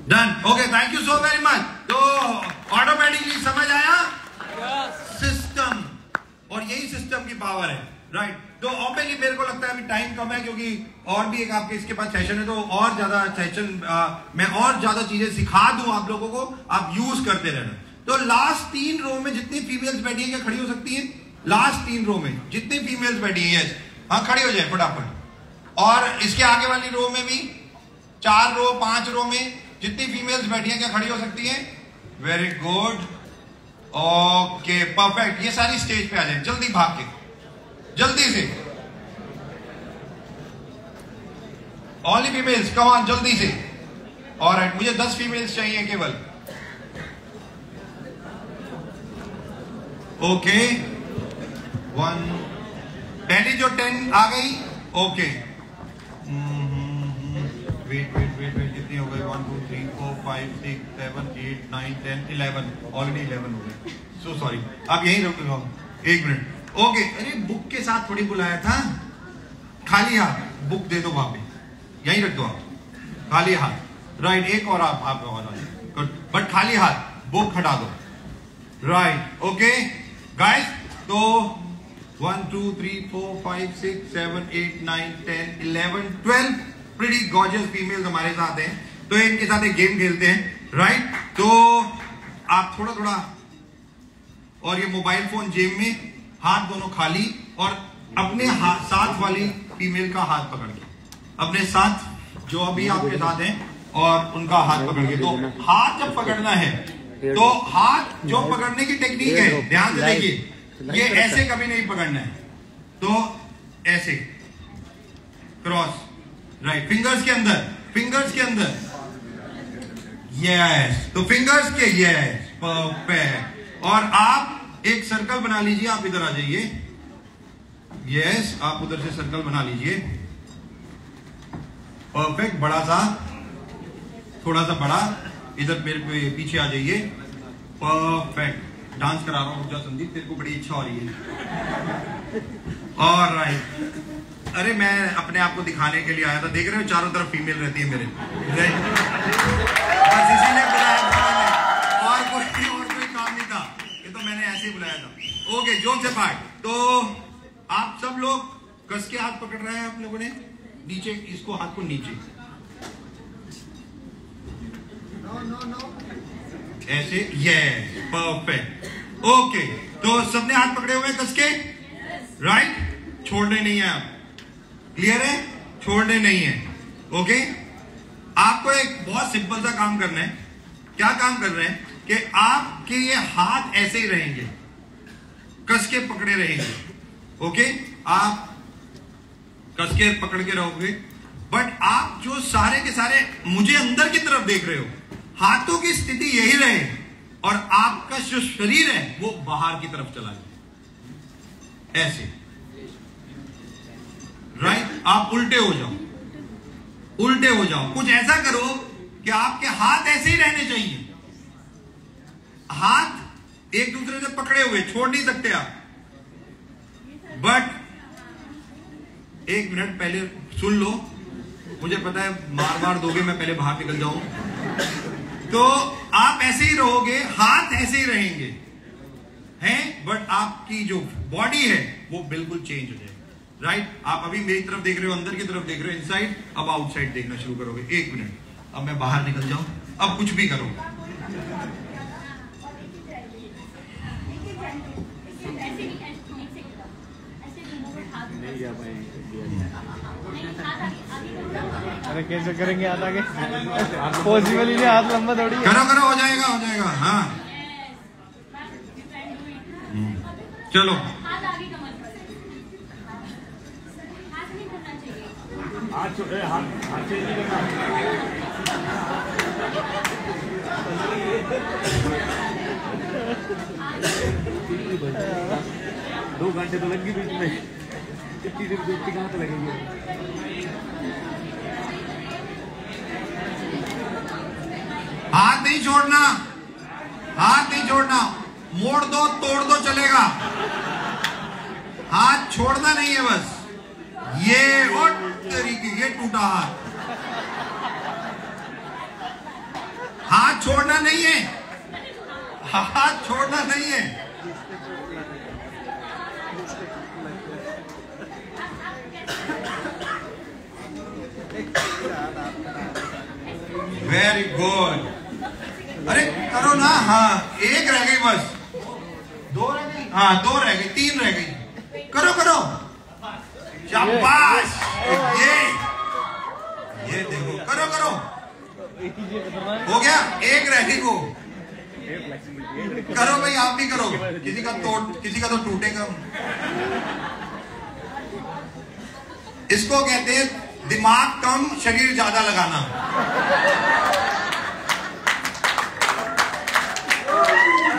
done, okay, thank you so very much. तो ऑटोमेटिकली समझ आया सिस्टम, और यही सिस्टम की पावर है, राइट? तो ऑब्वियसली मेरे को लगता है अभी टाइम कम है, क्योंकि और भी एक आपके इसके पास सेशन है, तो और ज्यादा सेशन मैं और ज्यादा चीजें सिखा दूं आप लोगों को, आप यूज करते रहना। तो लास्ट 3 रो में जितनी फीमेल्स बैठी है, क्या खड़ी हो सकती है? लास्ट 3 रो में जितनी फीमेल्स बैठी है, हाँ खड़ी हो जाए फटाफट। और इसके आगे वाली रो में भी 4 रो 5 रो में जितनी फीमेल्स बैठी हैं, क्या खड़ी हो सकती हैं? Very good, okay, perfect. ये सारी स्टेज पे आ जाए, जल्दी भाग के, जल्दी से। ऑल फीमेल्स कम ऑन, जल्दी से। ऑलराइट, मुझे 10 फीमेल्स चाहिए केवल। ओके, 1 पहली जो 10 आ गई, ओके। वेट, कितनी हो गई? 1 5 6 7 8 9 10 11 ऑलरेडी 11 हो गए। सो सॉरी, आप यहीं रुक जाओ 1 मिनट। ओके, अरे बुक के साथ थोड़ी बुलाया था, खाली हाथ बुक दे दो वहां पे, यहीं रख दो आप, खाली हाथ। राइट, एक और आप और बट खाली हाथ बुक हटा दो। राइट, ओके गाइस, तो 1 2 3 4 5 6 7 8 9 10 11 12 प्रीटी गॉर्जियस फीमेल्स हमारे साथ हैं। तो इनके साथ एक गेम खेलते हैं। राइट, तो आप थोड़ा थोड़ा, और ये मोबाइल फोन जेब में, हाथ दोनों खाली, और अपने साथ वाली फीमेल का हाथ पकड़ के, अपने साथ जो अभी आपके साथ हैं और उनका हाथ पकड़ के। तो हाथ जब पकड़ना है तो हाथ जो पकड़ने की टेक्निक है, ध्यान से देखिए, ये ऐसे कभी नहीं पकड़ना है, तो ऐसे क्रॉस। राइट, फिंगर्स के अंदर, फिंगर्स के अंदर, यस, तो फिंगर्स के, यस, परफेक्ट। और आप एक सर्कल बना लीजिए, आप इधर आ जाइए, यस, आप उधर से सर्कल बना लीजिए, परफेक्ट, बड़ा सा, थोड़ा सा बड़ा, इधर मेरे को पीछे आ जाइए, परफेक्ट। डांस करा रहा हूं जा संदीप, तेरे को बड़ी इच्छा हो रही है। और राइट, अरे मैं अपने आप को दिखाने के लिए आया था, देख रहे हो चारों तरफ फीमेल रहती है मेरे, बस इसीलिए बुलाया था मैंने, और कोई काम नहीं था, ये तो मैंने ऐसे ही बुलाया था। ओके, जोक से पार्ट। तो आप सब लोग कस के हाथ पकड़ रहे हैं, आप लोगों ने नीचे, इसको हाथ को नीचे, ऐसे, ये परफेक्ट। ओके, तो सबने हाथ पकड़े हुए कस के, राइट, छोड़ने नहीं है आप, क्लियर है, छोड़ने नहीं है। ओके, आपको एक बहुत सिंपल सा काम करना है। क्या काम कर रहे हैं कि आपके ये हाथ ऐसे ही रहेंगे, कस के पकड़े रहेंगे। ओके, आप कस के पकड़ के रहोगे, बट आप जो सारे के सारे मुझे अंदर की तरफ देख रहे हो, हाथों की स्थिति यही रहे, और आपका जो शरीर है वो बाहर की तरफ चला जाए, ऐसे। राइट, आप उल्टे हो जाओ, उल्टे हो जाओ, कुछ ऐसा करो कि आपके हाथ ऐसे ही रहने चाहिए, हाथ एक दूसरे से पकड़े हुए, छोड़ नहीं सकते आप। बट एक मिनट पहले सुन लो, मुझे पता है मार दोगे, मैं पहले बाहर निकल जाऊं, तो आप ऐसे ही रहोगे, हाथ ऐसे ही रहेंगे हैं, बट आपकी जो बॉडी है वो बिल्कुल चेंज हो जाएगी। राइट, आप अभी मेरी तरफ देख रहे हो, अंदर की तरफ देख रहे हो, इनसाइड, अब आउटसाइड देखना शुरू करोगे। 1 मिनट, अब मैं बाहर निकल जाऊं, अब कुछ भी करो। अरे कैसे करेंगे हाथ आगे, पॉसिबल ही नहीं, हाथ लंबा थोड़ी है। करो करो, हो जाएगा, हो जाएगा। हाँ, चलो, दो घंटे तो लग गई बीच में, इतनी देर देखती कहाँ तो लगेगी। हाथ नहीं छोड़ना, हाथ नहीं छोड़ना, मोड़ दो तोड़ दो चलेगा, हाथ छोड़ना नहीं है बस। ये और तरीके, ये टूटा हाथ, हाथ छोड़ना नहीं है, हाथ छोड़ना नहीं है। वेरी गुड, अरे करो ना। हाँ, एक रह गई बस, 2 रह गई, हाँ 2 रह गई, 3 रह गई, करो करो, शाबाश। ये देखो, करो करो, हो गया, 1 रह गई वो। करो भाई, आप भी करो, किसी का तो टूटेगा। इसको कहते हैं दिमाग कम शरीर ज्यादा लगाना।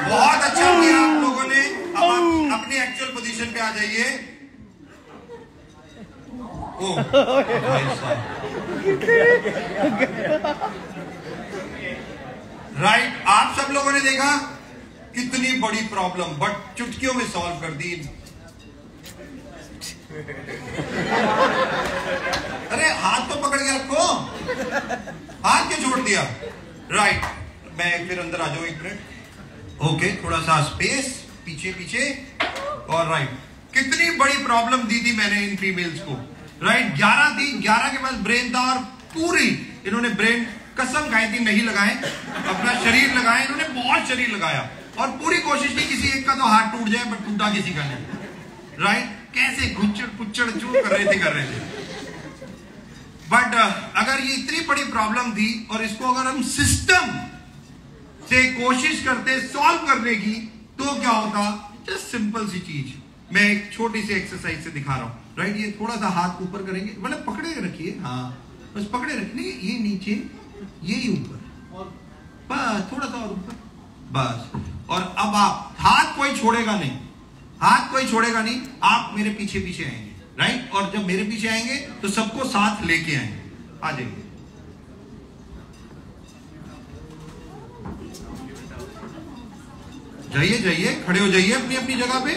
बहुत अच्छा किया आप लोगों ने। अब आप अपनी एक्चुअल पोजीशन पे आ जाइए। राइट, आप सब लोगों ने देखा कितनी बड़ी प्रॉब्लम बट चुटकियों में सॉल्व कर दी। अरे हाथ तो पकड़ के रखो, हाथ क्यों छोड़ दिया? राइट, मैं फिर अंदर आ जाऊं एक मिनट। ओके, थोड़ा सा स्पेस पीछे पीछे। और राइट, कितनी बड़ी प्रॉब्लम दी थी मैंने इन फीमेल्स को। राइट, 11 थी, 11 के पास ब्रेन था और पूरी इन्होंने ब्रेन कसम खाई थी नहीं लगाए, अपना शरीर लगाए, इन्होंने बहुत शरीर लगाया और पूरी कोशिश की किसी एक का तो हाथ टूट जाए, बट टूटा किसी का नहीं। राइट, कैसे गुच्चड़ पुच्चड़ चूर कर रहे थे। बट अगर ये इतनी बड़ी प्रॉब्लम थी और इसको अगर हम सिस्टम से कोशिश करते सॉल्व करने की तो क्या होता? जस्ट सिंपल सी चीज मैं एक छोटी सी एक्सरसाइज से दिखा रहा हूं। राइट, ये थोड़ा सा हाथ ऊपर करेंगे, मतलब पकड़े रखिए, हाँ बस पकड़े रखिए, ये नीचे, ये ऊपर, बस थोड़ा सा और ऊपर, बस। और अब आप हाथ कोई छोड़ेगा नहीं, हाथ कोई छोड़ेगा नहीं, आप मेरे पीछे पीछे आएंगे। राइट, और जब मेरे पीछे आएंगे तो सबको साथ लेके आएंगे। आ जाइए, जाइए जाइए, खड़े हो जाइए अपनी अपनी जगह पे।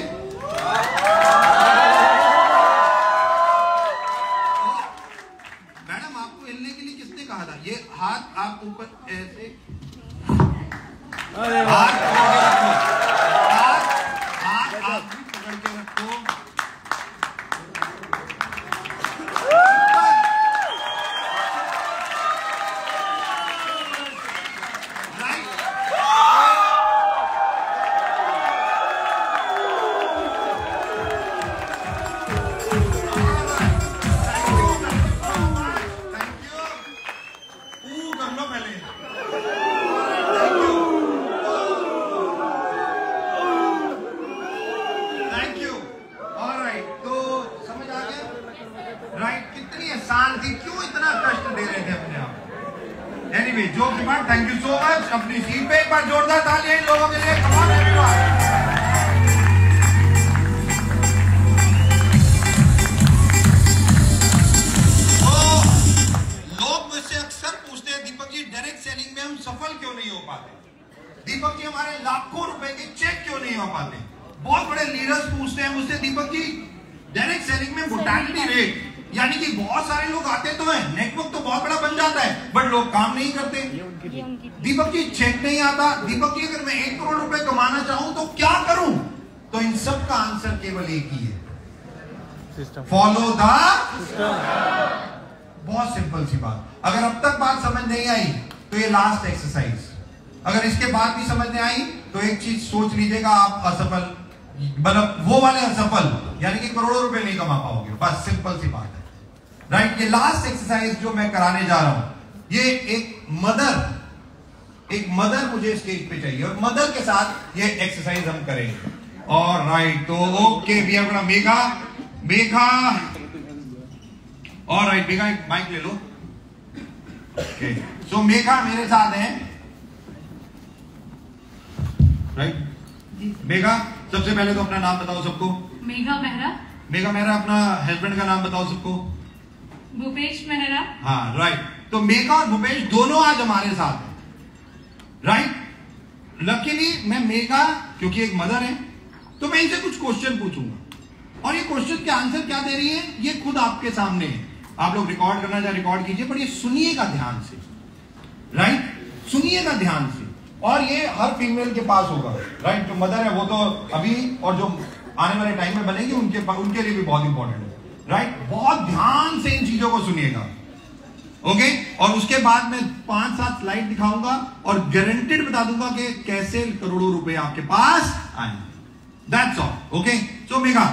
मैडम, आपको हिलने के लिए किसने कहा था? ये हाथ आप ऊपर ऐसे, हाथ पकड़ के रखो, हाथ आप भी पकड़ के रखो। Thank you so much. अपनी सीट पे एक बार जोरदार तालियां इन लोगों के लिए। Come on everyone. तो लोग मुझसे अक्सर पूछते हैं, दीपक जी डायरेक्ट सेलिंग में हम सफल क्यों नहीं हो पाते? दीपक जी हमारे लाखों रुपए के चेक क्यों नहीं हो पाते? बहुत बड़े लीडर्स पूछते हैं मुझसे, दीपक जी डायरेक्ट सेलिंग में मोर्टेलिटी रेट, यानी कि बहुत सारे लोग आते तो हैं, नेटवर्क तो बहुत बड़ा बन जाता है, बट लोग काम नहीं करते। दीपक जी चेक नहीं आता। दीपक जी अगर मैं 1 करोड़ रुपए कमाना चाहूं तो क्या करूं? तो इन सब का आंसर केवल एक ही है, फॉलो द सिस्टम। बहुत सिंपल सी बात। अगर अब तक बात समझ नहीं आई तो ये लास्ट एक्सरसाइज, अगर इसके बाद भी समझ नहीं आई तो एक चीज सोच लीजिएगा, आप असफल, मतलब वो वाले असफल, यानी कि करोड़ों रुपए नहीं कमा पाओगे। बस सिंपल सी बात है। राइट, ये लास्ट एक्सरसाइज जो मैं कराने जा रहा हूं, ये एक मदर मुझे स्टेज पे चाहिए और मदर के साथ ये एक्सरसाइज हम करेंगे। और राइट, तो okay we are gonna Megha. और राइट मेघा, एक माइक ले लो। ओके, सो मेघा मेरे साथ है। राइट मेघा, सबसे पहले तो अपना नाम बताओ सबको। मेघा मेहरा। मेघा मेहरा, अपना हस्बैंड का नाम बताओ सबको। भूपेश मेहरा। हाँ राइट, तो मेघा और भूपेश दोनों आज हमारे साथ हैं। राइट, लकीली मैं मेघा क्योंकि एक मदर है तो मैं इनसे कुछ क्वेश्चन पूछूंगा और ये क्वेश्चन के आंसर क्या दे रही है ये खुद आपके सामने है। आप लोग रिकॉर्ड करना चाहे रिकॉर्ड कीजिए, पर ये सुनिएगा ध्यान से। राइट, सुनिएगा ध्यान से। और ये हर फीमेल के पास होगा। राइट, जो मदर है वो तो अभी और जो आने वाले टाइम में बनेगी उनके लिए भी बहुत इंपॉर्टेंट है। राइट, बहुत ध्यान से इन चीजों को सुनिएगा। ओके, और उसके बाद मैं 5-7 स्लाइड दिखाऊंगा और गारंटेड बता दूंगा कि कैसे करोड़ों रुपए आपके पास आएंगे। That's all. Okay, so Megha.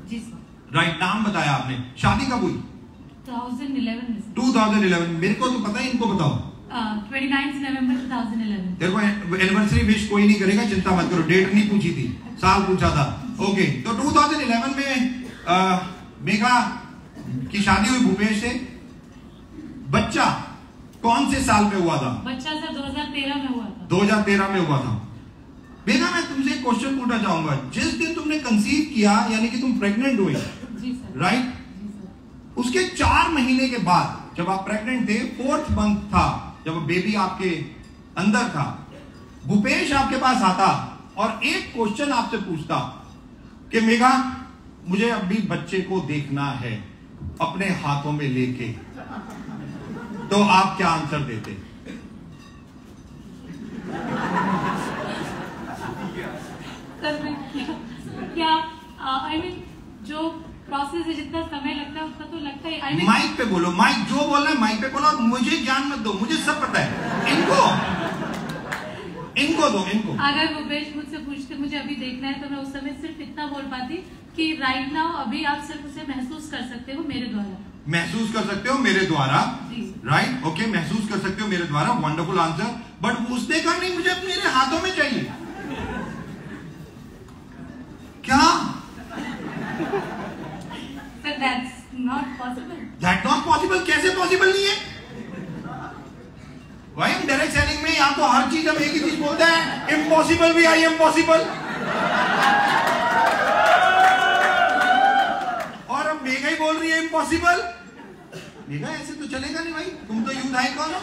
जी सर। राइट, नाम बताया आपने, शादी कब हुई? 2011। मेरे को तो पता है, इनको बताओ। 29 नवंबर 2011। तेरे को एनिवर्सरी विश कोई नहीं करेगा, चिंता मत करो। डेट नहीं पूछी थी, साल पूछा था। ओके, तो 2011 में मेघा की शादी हुई भूपेश से। बच्चा कौन से साल में हुआ था? बच्चा सर 2013 में हुआ था। 2013 में हुआ था। मेघा, मैं तुमसे एक क्वेश्चन पूछना चाहूंगा। जिस दिन तुमने कंसीव किया, यानी कि तुम प्रेग्नेंट हुई, जी सर। राइट, उसके 4 महीने के बाद जब आप प्रेग्नेंट थे, 4th मंथ था, जब बेबी आपके अंदर था, भूपेश आपके पास आता और एक क्वेश्चन आपसे पूछता कि मेघा मुझे अभी बच्चे को देखना है अपने हाथों में लेके, तो आप क्या आंसर देते? सर मैं क्या आई मीन जो प्रोसेस है जितना समय लगता है उतना तो लगता है। आई मीन माइक पे बोलो, माइक जो बोल रहे हैं माइक पे बोलो, और मुझे ज्ञान मत दो, मुझे सब पता है। इनको दो इनको। अगर भूपेश मुझसे पूछते मुझे अभी देखना है तो मैं उस समय सिर्फ इतना बोल पाती कि राइट नाउ अभी आप सिर्फ उसे महसूस कर सकते हो मेरे द्वारा। महसूस कर सकते हो मेरे द्वारा, जी। राइट, ओके, महसूस कर सकते हो मेरे द्वारा, वंडरफुल आंसर। बट उसने कहा नहीं मुझे मेरे हाथों में चाहिए। क्या? Sir that's not possible. That not possible? कैसे पॉसिबल नहीं है? भाई हम डायरेक्ट सेलिंग में या तो हर चीज हम एक ही चीज बोलते हैं, इम्पॉसिबल भी आई एम पॉसिबल। और अब मेघा ही बोल रही है इम्पॉसिबल। मेघा ऐसे तो चलेगा नहीं भाई, तुम तो यूथ है कौन हो?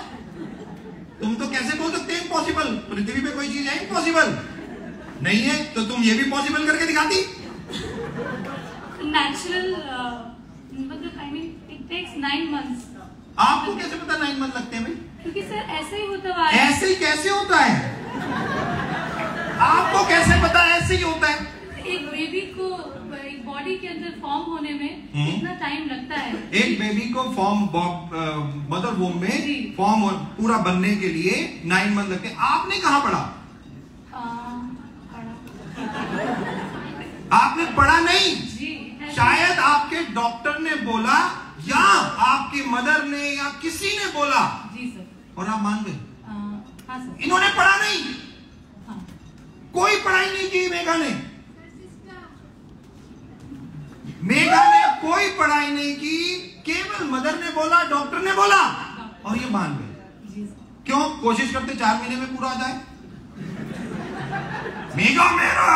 तुम तो कैसे बोल सकते हैं इम्पॉसिबल? पृथ्वी पे कोई चीज है इम्पॉसिबल नहीं है, तो तुम ये भी पॉसिबल करके दिखाती। नेचुरल मतलब I mean it takes 9 months। आपको कैसे पता 9 मंथ लगते हैं भाई? क्योंकि सर ऐसे ही होता है। ऐसे ही कैसे होता है? आपको कैसे पता ऐसे ही होता है? एक बेबी को एक बॉडी के अंदर फॉर्म होने में इतना टाइम लगता है। एक बेबी को फॉर्म मदर वोम जी। में फॉर्म पूरा बनने के लिए 9 मंथ लगते हैं। आपने कहाँ पढ़ा? आपने पढ़ा नहीं जी। शायद आपके डॉक्टर ने बोला या आपकी मदर ने या किसी ने बोला जी सर। और आप मान गए। हाँ सर। इन्होंने पढ़ा नहीं, हाँ। कोई पढ़ाई नहीं की मेघा ने। मेघा ने कोई पढ़ाई नहीं की, केवल मदर ने बोला, डॉक्टर ने बोला और ये मान गए। जी सर। क्यों? कोशिश करते 4 महीने में पूरा आ जाए। मेघा मेरा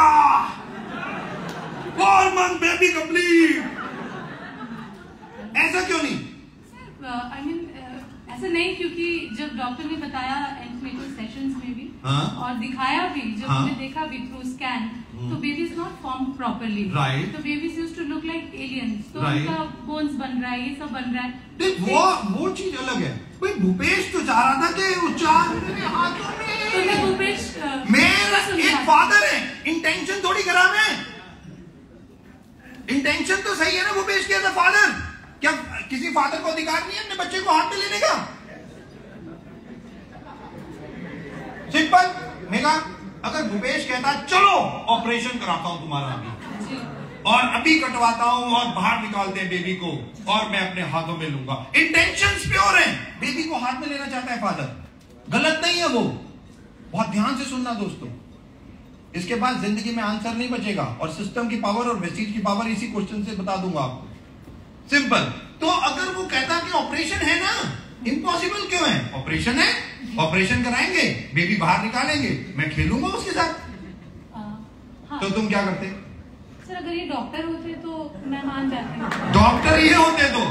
4 month बेबी कंप्लीट। ऐसा क्यों नहीं? आई मीन ऐसा नहीं, क्योंकि जब डॉक्टर ने बताया एंटीनेटल सेशंस में भी और दिखाया भी, जब हमने देखा भी थ्रू स्कैन, तो baby is not form properly. Right. तो babies used to look like aliens. तो Right. उनका बोन्स बन रहा है, ये सब बन रहा है। वो चीज अलग है। भाई भूपेश तो चाह रहा था कि उच्चार मेरे हाथों में। तो मैं भूपेश मेरा एक फादर है, इंटेंशन थोड़ी खराब है। इंटेंशन तो सही है ना भूपेश के एज अ फादर। क्या किसी फादर को अधिकार नहीं है अपने बच्चे को हाथ में लेने का? सिंपल। मेघा अगर भूपेश कहता चलो ऑपरेशन कराता हूं तुम्हारा अभी, और अभी कटवाता हूं और बाहर निकालते हैं बेबी को और मैं अपने हाथों में लूंगा, इंटेंशंस प्योर हैं, बेबी को हाथ में लेना चाहता है फादर, गलत नहीं है वो। बहुत ध्यान से सुनना दोस्तों, इसके बाद जिंदगी में आंसर नहीं बचेगा और सिस्टम की पावर और वेस्टीज की पावर इसी क्वेश्चन से बता दूंगा आपको। सिंपल। तो अगर वो कहता कि ऑपरेशन है ना, इम्पॉसिबल क्यों है? ऑपरेशन है, ऑपरेशन कराएंगे, बेबी बाहर निकालेंगे, मैं खेलूंगा उसके साथ। हाँ। तो तुम क्या करते? सर अगर ये डॉक्टर होते तो मैं मान जाती। डॉक्टर ये होते तो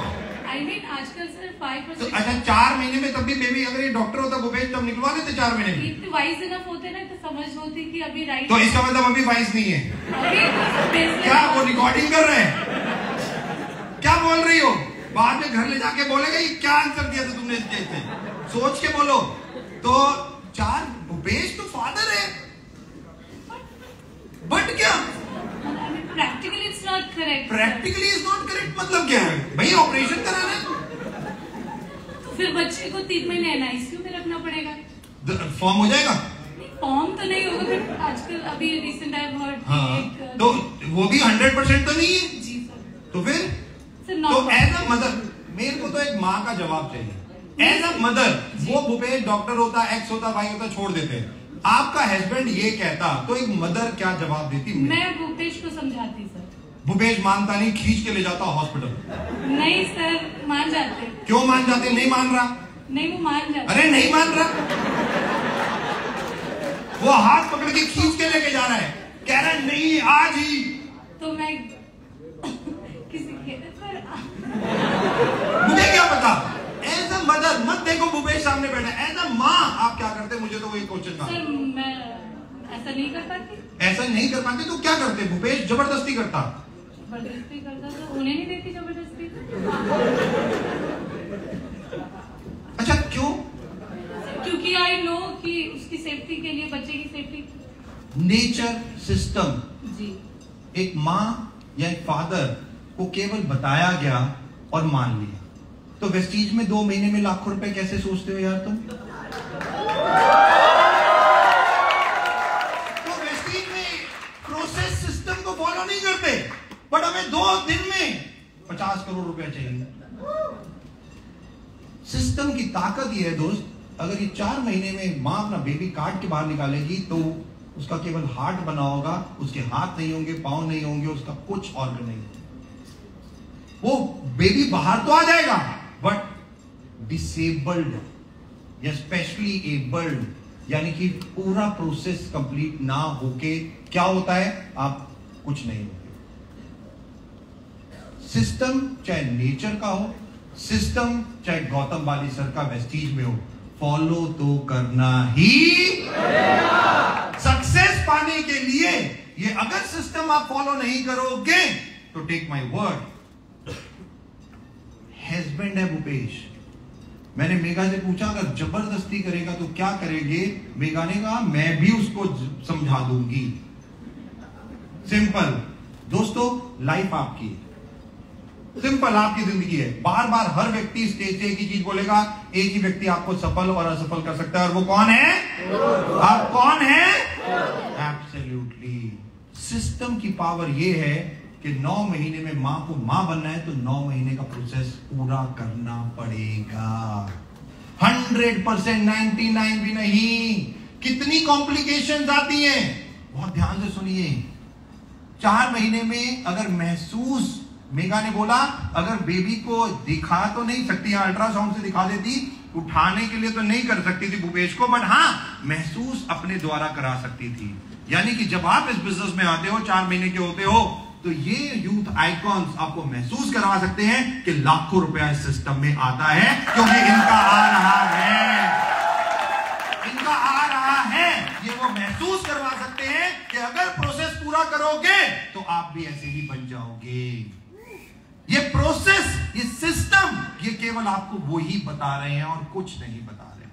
आई मीन आजकल सर 5%। तो अच्छा 4 महीने में तब भी बेबी, अगर ये डॉक्टर होता भूपेश तब निकलवा लेते 4 महीने में। इतने वाइज इनफ होते ना, तो समझ होती कि अभी राइट। तो इसका मतलब अभी वाइस नहीं है अभी क्या? वो रिकॉर्डिंग कर रहे हैं क्या? बोल रही हो? बाद में घर ले जाके बोलेगा ये क्या आंसर दिया था तुमने इसके? सोच के बोलो। तो 4 भूपेश तो फादर है, बट क्या practically it's not correct. Practically is not correct मतलब क्या है भाई? ऑपरेशन कराना है तो फिर बच्चे को 3 महीने एनआईसीयू में रखना पड़ेगा। फॉर्म हो जाएगा? फॉर्म तो नहीं होगा, बट आजकल अभी रिसेंट आई हर्ड। हाँ, तो वो भी 100% तो नहीं है। जी सर। तो फिर तो एज अ मदर मेरे को तो एक माँ का जवाब चाहिए। एज अ मदर वो भूपेश डॉक्टर होता, एक्स होता, वाई होता, छोड़ देते। आपका हस्बैंड ये कहता तो एक मदर क्या जवाब देती? मैं भूपेश को समझाती सर। भूपेश मानता नहीं, खींच के ले जाता हॉस्पिटल। नहीं सर मान जाते। क्यों मान जाते? नहीं मान रहा। नहीं वो मान जाते। अरे नहीं मान रहा, वो हाथ पकड़ के खींच के लेके जा रहा है, कह रहा है नहीं आज ही। तो मैं किसी के मुझे क्या पता? एज अ मदर मत देखो भूपेश सामने बैठा, एज अ माँ आप क्या करते? मुझे तो वही क्वेश्चन था। सर मैं ऐसा नहीं कर पाती। ऐसा नहीं कर पाते तो क्या करते भूपेश? जबरदस्ती करता। जबरदस्ती करता तो उन्हें नहीं देती जबरदस्ती। अच्छा क्यों? क्योंकि आई नो कि उसकी सेफ्टी के लिए, बच्चे की सेफ्टी। Nature system. जी। एक माँ या एक फादर को केवल बताया गया और मान लिया। तो वेस्टीज में 2 महीने में लाखों रुपए कैसे सोचते हो यार तुम? तो वेस्टीज में प्रोसेस सिस्टम को फॉलो नहीं करते, बट हमें 2 दिन में 50 करोड़ रुपए चाहिए। सिस्टम की ताकत ये है दोस्त, अगर ये 4 महीने में मां अपना बेबी काट के बाहर निकालेगी तो उसका केवल हार्ट बना होगा, उसके हाथ नहीं होंगे, पांव नहीं होंगे, उसका कुछ ऑर्गन नहीं होगा। वो बेबी बाहर तो आ जाएगा बट डिसेबल्ड या स्पेशली एबल्ड, यानी कि पूरा प्रोसेस कंप्लीट ना होके क्या होता है, आप कुछ नहीं होते। सिस्टम चाहे नेचर का हो, सिस्टम चाहे गौतम बाली सर का वेस्टीज में हो, फॉलो तो करना ही सक्सेस पाने के लिए। ये अगर सिस्टम आप फॉलो नहीं करोगे तो टेक माय वर्ड, हस्बैंड है भूपेश, मैंने मेघा से पूछा अगर जबरदस्ती करेगा तो क्या करेंगे? मेघा ने कहा मैं भी उसको समझा दूंगी। सिंपल दोस्तों, लाइफ आपकी है, सिंपल आपकी जिंदगी है। बार बार हर व्यक्ति स्टेज से एक ही चीज बोलेगा, एक ही व्यक्ति आपको सफल और असफल कर सकता है, और वो कौन है? आप कौन है? एब्सोल्युटली। सिस्टम की पावर ये है कि 9 महीने में मां को मां बनना है तो 9 महीने का प्रोसेस पूरा करना पड़ेगा। 100%, 99 भी नहीं। कितनी कॉम्प्लिकेशंस आती हैं, बहुत ध्यान से सुनिए। 4 महीने में अगर महसूस, मेघा ने बोला अगर बेबी को दिखा तो नहीं सकती, अल्ट्रासाउंड से दिखा देती, उठाने के लिए तो नहीं कर सकती थी भूपेश को, बट हाँ महसूस अपने द्वारा करा सकती थी। यानी कि जब आप इस बिजनेस में आते हो, 4 महीने के होते हो, तो ये यूथ आइकॉन्स आपको महसूस करवा सकते हैं कि लाखों रुपया इस सिस्टम में आता है, क्योंकि इनका आ रहा है, इनका आ रहा है। ये वो महसूस करवा सकते हैं कि अगर प्रोसेस पूरा करोगे तो आप भी ऐसे ही बन जाओगे। ये प्रोसेस, ये सिस्टम, ये केवल आपको वो ही बता रहे हैं और कुछ नहीं बता रहे।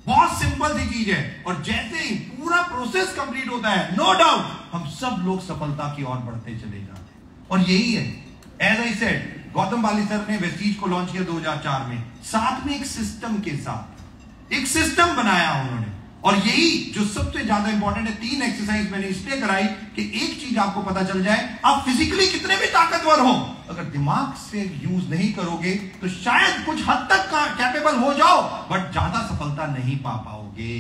बहुत सिंपल सी चीज है, और जैसे ही पूरा प्रोसेस कंप्लीट होता है, नो डाउट हम सब लोग सफलता की ओर बढ़ते चले जाते हैं। और यही है, as I said, Gautam Bali sir ने वेस्टीज को लॉन्च किया 2004 में, साथ में एक सिस्टम के साथ एक सिस्टम बनाया उन्होंने। और यही जो सबसे ज्यादा इंपॉर्टेंट है, 3 एक्सरसाइज मैंने इसलिए कराई कि एक चीज आपको पता चल जाए, आप फिजिकली कितने भी ताकतवर हो, अगर दिमाग से यूज नहीं करोगे तो शायद कुछ हद तक कैपेबल हो जाओ, बट ज्यादा सफलता नहीं पा पाओगे।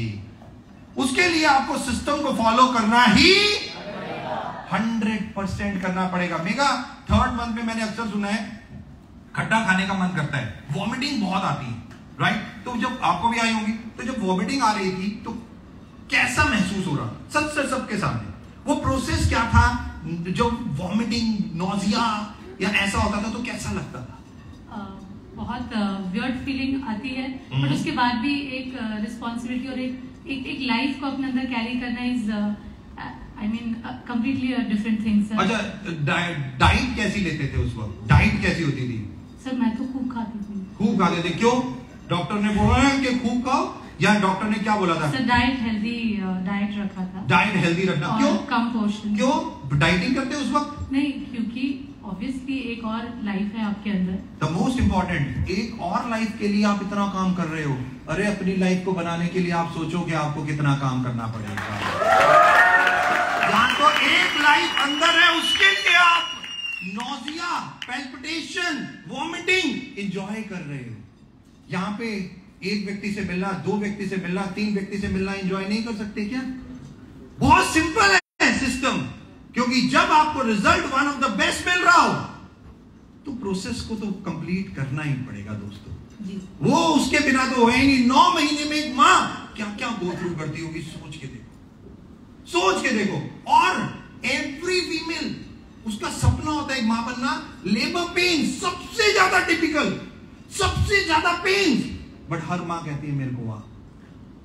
उसके लिए आपको सिस्टम को फॉलो करना ही 100% करना पड़ेगा। मेगा 3rd मंथ में मैंने अक्सर सुना है खट्टा खाने का मन करता है, वॉमिटिंग बहुत आती है, राइट? तो जब आपको भी आई होंगी, तो जब वॉमिटिंग आ रही थी तो कैसा महसूस हो रहा? सबके सामने वो प्रोसेस क्या था? जब वॉमिटिंग, नोजिया या ऐसा होता था तो कैसा लगता था? बहुत वियर्ड फीलिंग आती है, बट उसके बाद भी एक रिस्पॉन्सिबिलिटी और एक लाइफ को अपने अंदर कैरी करना is I mean completely different thing sir. अच्छा, डाइट कैसी लेते थे उस वक्त? डाइट कैसी होती थी? सर मैं तो खूब खाती थी। खूब खाते थे? क्यों? डॉक्टर ने बोला कि खूब खाओ, या डॉक्टर ने क्या बोला था? सर डाइट हेल्दी डाइट रखा था। डाइट हेल्दी रखना, क्यों? कम पोर्शन। क्यों डाइटिंग करते उस वक्त? नहीं, क्योंकि ऑब्वियसली एक और लाइफ है आपके अंदर। द मोस्ट इंपॉर्टेंट, एक और लाइफ के लिए आप इतना काम कर रहे हो। अरे अपनी लाइफ को बनाने के लिए आप सोचो कि आपको कितना काम करना पड़ेगा। यहाँ तो एक लाइफ अंदर है, उसके लिए आप नोजिया, पैल्पिटेशन, वॉमिटिंग एंजॉय कर रहे हो। यहाँ पे एक व्यक्ति से मिलना, 2 व्यक्ति से मिलना, 3 व्यक्ति से मिलना एंजॉय नहीं कर सकते क्या? बहुत सिंपल है सिस्टम, क्योंकि जब आपको result one of the best मिल रहा हो तो प्रोसेस को तो कंप्लीट करना ही पड़ेगा दोस्तों जी। वो उसके बिना तो होए नहीं। 9 महीने में एक मां क्या क्या गो थ्रू करती होगी, सोच के देखो, सोच के देखो। और एवरी फीमेल, उसका सपना होता है एक मां बनना। लेबर पेन सबसे ज्यादा टिपिकल, सबसे ज्यादा पेन, बट हर मां कहती है मेरे को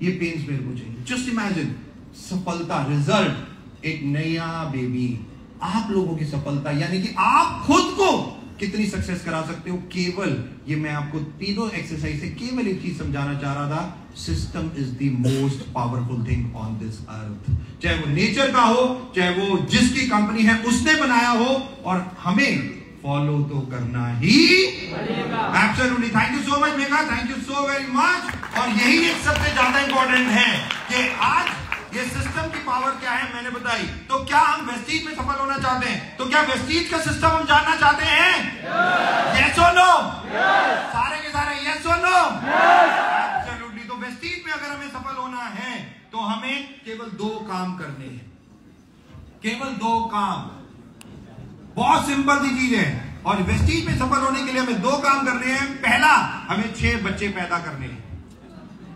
ये पेन्स मेरे को चाहिए। जस्ट इमेजिन सफलता, रिजल्ट, एक नया बेबी, आप लोगों की सफलता, यानी कि आप खुद को कितनी सक्सेस करा सकते हो। केवल ये मैं आपको तीनों एक्सरसाइज से केवल एक चीज समझाना चाह रहा था, system is the most powerful thing on this earth. चाहे वो नेचर का हो, चाहे वो जिसकी कंपनी है उसने बनाया हो, और हमें फॉलो तो करना ही absolutely. Thank you so much Megha, thank you so very much. और यही एक सबसे ज्यादा इंपॉर्टेंट है कि आज ये सिस्टम की पावर क्या है मैंने बताई। तो क्या हम वेस्टीज में सफल होना चाहते हैं? तो क्या वेस्टीज का सिस्टम हम जानना चाहते हैं? यस और नो? सारे के सारे यस और नो? एब्सोल्युटली। तो वेस्टीज में अगर हमें सफल होना है तो हमें केवल 2 काम करने हैं, केवल 2 काम। बहुत सिंपल सी चीज है, और वेस्टीज में सफल होने के लिए हमें 2 काम करने हैं। पहला, हमें 6 बच्चे पैदा करने हैं,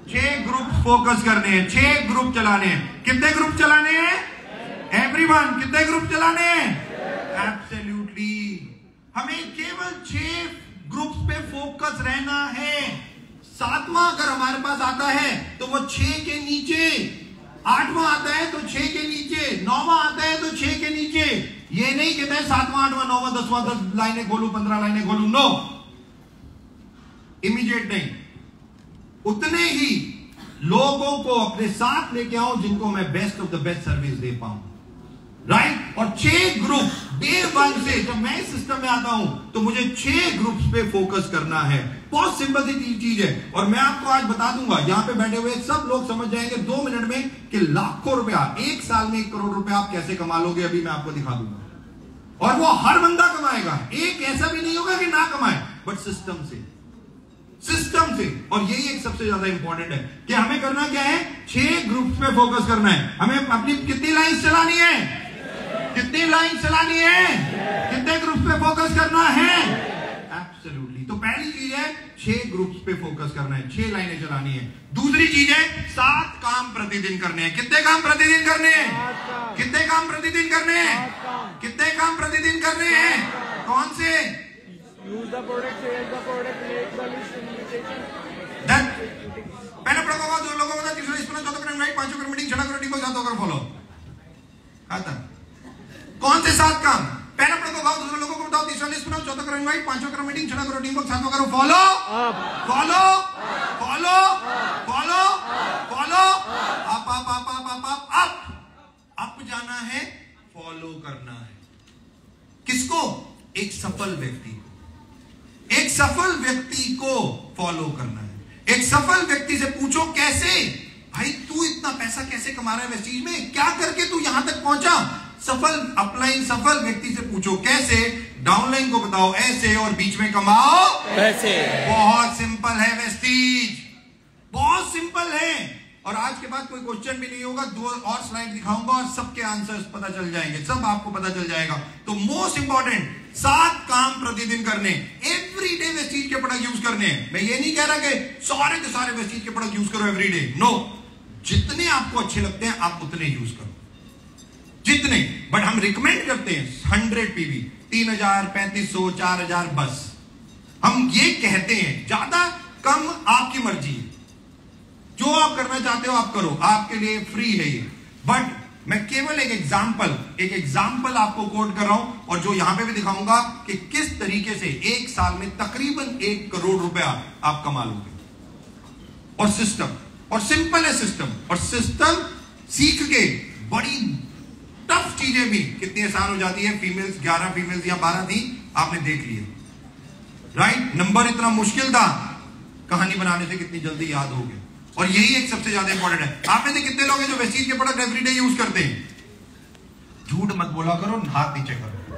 6 ग्रुप फोकस करने हैं, 6 ग्रुप चलाने हैं। कितने ग्रुप चलाने हैं? एवरीवन, कितने ग्रुप चलाने हैं? एब्सोल्युटली। हमें केवल 6 ग्रुप्स पे फोकस रहना है। 7वां अगर हमारे पास आता है तो वो 6 के नीचे, 8वां आता है तो 6 के नीचे, 9वां आता है तो 6 के नीचे। ये नहीं कहते हैं 7वां 8वां 9वां 10वां 10 लाइनें खोलू, 15 लाइनें खोलू, नो, इमीडिएट नहीं। उतने ही लोगों को अपने साथ लेके आओ जिनको मैं best of the best service दे पाऊं, राइट। और 6 ग्रुप डे 1 से, जब मैं इस सिस्टम में आता हूं तो मुझे 6 ग्रुप्स पे फोकस करना है। बहुत सिंपल सी चीज है, और मैं आपको आज बता दूंगा, यहां पे बैठे हुए सब लोग समझ जाएंगे 2 मिनट में कि लाखों रुपया, 1 साल में 1 करोड़ रुपया आप कैसे कमा लोगे। अभी मैं आपको दिखा दूंगा, और वो हर बंदा कमाएगा, एक ऐसा भी नहीं होगा कि ना कमाए, बट सिस्टम से, सिस्टम से। और यही एक सबसे ज्यादा इंपॉर्टेंट है कि हमें करना क्या है, 6 ग्रुप्स पे फोकस करना है। हमें अपनी कितनी लाइन चलानी है? कितनी लाइन चलानी है? कितने ग्रुप्स पे फोकस करना है? एब्सोल्युटली। तो पहली चीज है 6 ग्रुप्स पे फोकस करना है, 6 लाइनें चलानी है। दूसरी चीज है 7 काम प्रतिदिन करने हैं। कितने काम प्रतिदिन करने हैं? कितने काम प्रतिदिन करने हैं? कितने काम प्रतिदिन करने हैं? कौन से? Use the product, sell the product, make the list, invitation. Done. पहले पढ़ा होगा, 2 लोगों का 3 स्पून 14 करें राइट, 5 करें मीटिंग, 6 करें टीम को 7 करें फॉलो। खाता कौन से 7 काम? पहला पढ़ा होगा, दूसरे लोगों को बताओ, 3 स्पून 14 करें राइट, 5 करें मीटिंग, 6 करें टीम को 7 करें follow. Follow follow follow follow, up जाना है, फॉलो करना है। किसको? एक सफल व्यक्ति को, एक सफल व्यक्ति को फॉलो करना है। एक सफल व्यक्ति से पूछो कैसे, भाई तू इतना पैसा कैसे कमा रहा है वेस्टीज में, क्या करके तू यहां तक पहुंचा? सफल अपलाइन सफल व्यक्ति से पूछो कैसे, डाउनलाइन को बताओ ऐसे, और बीच में कमाओ कैसे। बहुत सिंपल है वेस्टीज, बहुत सिंपल है। और आज के बाद कोई क्वेश्चन भी नहीं होगा, 2 और स्लाइड दिखाऊंगा और सबके आंसर्स पता चल जाएंगे, सब आपको पता चल जाएगा। तो मोस्ट इंपॉर्टेंट 7 काम प्रतिदिन करने, एवरीडे वेस्टीज के प्रोडक्ट यूज करने। मैं ये नहीं कह रहा कि सारे के सारे वेस्टीज के प्रोडक्ट यूज करो एवरीडे, नो। जितने आपको अच्छे लगते हैं आप उतने यूज करो, जितने। बट हम रिकमेंड करते हैं 100 पीवी, 3000, 3500, 4000 बस। हम ये कहते हैं, ज्यादा कम आपकी मर्जी है, जो आप करना चाहते हो आप करो, आपके लिए फ्री है ये। बट मैं केवल एक एग्जाम्पल आपको कोट कर रहा हूं, और जो यहां पे भी दिखाऊंगा कि किस तरीके से 1 साल में तकरीबन 1 करोड़ रुपया आप कमा लोगे। और सिस्टम, और सिंपल है सिस्टम, और सिस्टम सीख के बड़ी टफ चीजें भी कितनी आसान हो जाती है। फीमेल्स 11 फीमेल्स या 12 थी, आपने देख लिया, राइट। नंबर इतना मुश्किल था, कहानी बनाने से कितनी जल्दी याद हो गया। और यही एक सबसे ज्यादा इंपॉर्टेंट है। आप में से कितने लोग हैं जो वेस्टीज के प्रोडक्ट एवरीडे यूज करते हैं? झूठ मत बोला करो, हाथ नीचे करो।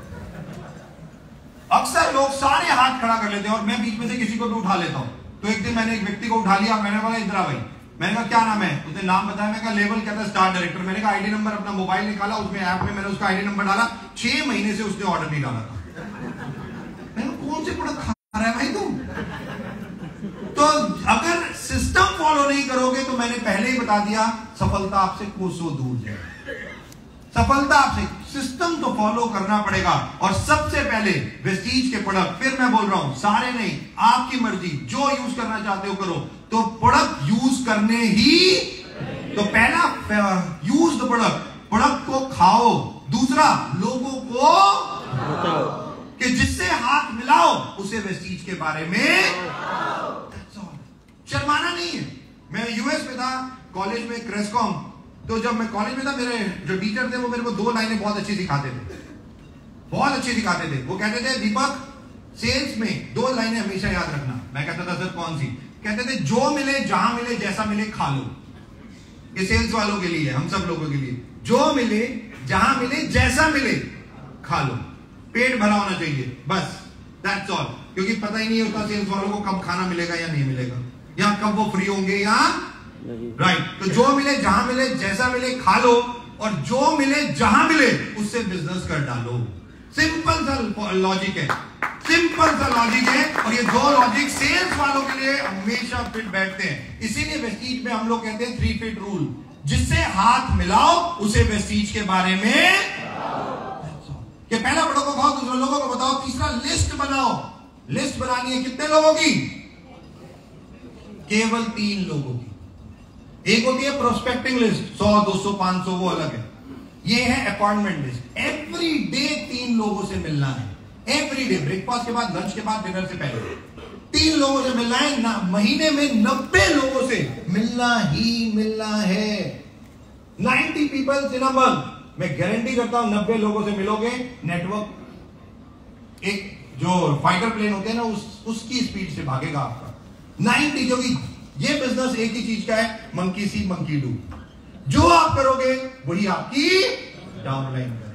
अक्सर लोग सारे हाथ खड़ा कर लेते हैं, और मैं बीच में से किसी को भी उठा लेता हूं। तो एक दिन मैंने एक व्यक्ति को उठा लिया, मैंने बोला इंदिरा भाई, मैंने कहा क्या नाम है? उसने नाम बताया, मैंने कहा लेवल क्या था? Star director. मैंने कहा आईडी नंबर, अपना मोबाइल निकाला, उसमें ऐप में मैंने उसका आईडी नंबर डाला। 6 महीने से उसने ऑर्डर नहीं डाला था। मैंने कौन से प्रोडक्ट खा रहा है भाई तुम? तो अगर सिस्टम फॉलो नहीं करोगे तो मैंने पहले ही बता दिया, सफलता आपसे कोसों दूर जाए। सफलता आपसे, सिस्टम तो फॉलो करना पड़ेगा। और सबसे पहले वेस्टीज के प्रोडक्ट, फिर मैं बोल रहा हूं सारे नहीं, आपकी मर्जी, जो यूज करना चाहते हो करो। तो प्रोडक्ट यूज करने ही तो पहला यूज्ड प्रोडक्ट को खाओ, दूसरा लोगों को बताओ कि जिससे हाथ मिलाओ उसे वेस्टीज के बारे में शर्माना नहीं है। मैं यूएस में था कॉलेज में, क्रेस्कॉम, तो जब मैं कॉलेज में था मेरे जो टीचर थे वो मेरे को 2 लाइनें बहुत अच्छी सिखाते थे, बहुत अच्छी सिखाते थे। वो कहते थे दीपक सेल्स में 2 लाइनें हमेशा याद रखना। मैं कहता था सर कौन सी? कहते थे जो मिले, जहां मिले, जैसा मिले खा लो। ये सेल्स वालों के लिए, हम सब लोगों के लिए, जो मिले, जहां मिले, जैसा मिले खा लो, पेट भरा होना चाहिए, बस दैट्स ऑल। क्योंकि पता ही नहीं होता सेल्स वालों को कब खाना मिलेगा या नहीं मिलेगा, या कब वो फ्री होंगे या राइट। तो जो मिले, जहां मिले, जैसा मिले खा लो, और जो मिले, जहां मिले उससे बिजनेस कर डालो। सिंपल सा लॉजिक है, सिंपल सा लॉजिक है, और ये 2 लॉजिक सेल्स वालों के लिए हमेशा फिट बैठते हैं। इसीलिए वेस्टीज में हम लोग कहते हैं 3 फीट रूल, जिससे हाथ मिलाओ उसे वेस्टीज के बारे में कि पहला प्रोडक्ट को खाओ, दूसरे लोगों को बताओ, तीसरा लिस्ट बनाओ। लिस्ट बनानी है कितने लोगों की? केवल 3 लोगों की। एक होती है प्रोस्पेक्टिंग लिस्ट, 100, 200, 500, वो अलग है। ये है अपॉइंटमेंट लिस्ट। एवरी डे 3 लोगों से मिलना है, एवरी डे, ब्रेकफास्ट के बाद, लंच के बाद, डिनर से पहले 3 लोगों से मिलना है ना। महीने में 90 लोगों से मिलना ही मिलना है। 90 पीपल्स इन अ मंथ। मैं गारंटी करता हूं 90 लोगों से मिलोगे, नेटवर्क एक जो फाइटर प्लेन होते हैं ना उसकी स्पीड से भागेगा आपका 90। क्योंकि ये बिजनेस एक ही चीज का है, मंकी सी मंकी डू। जो आप करोगे वही आपकी डाउनलाइन करेगी।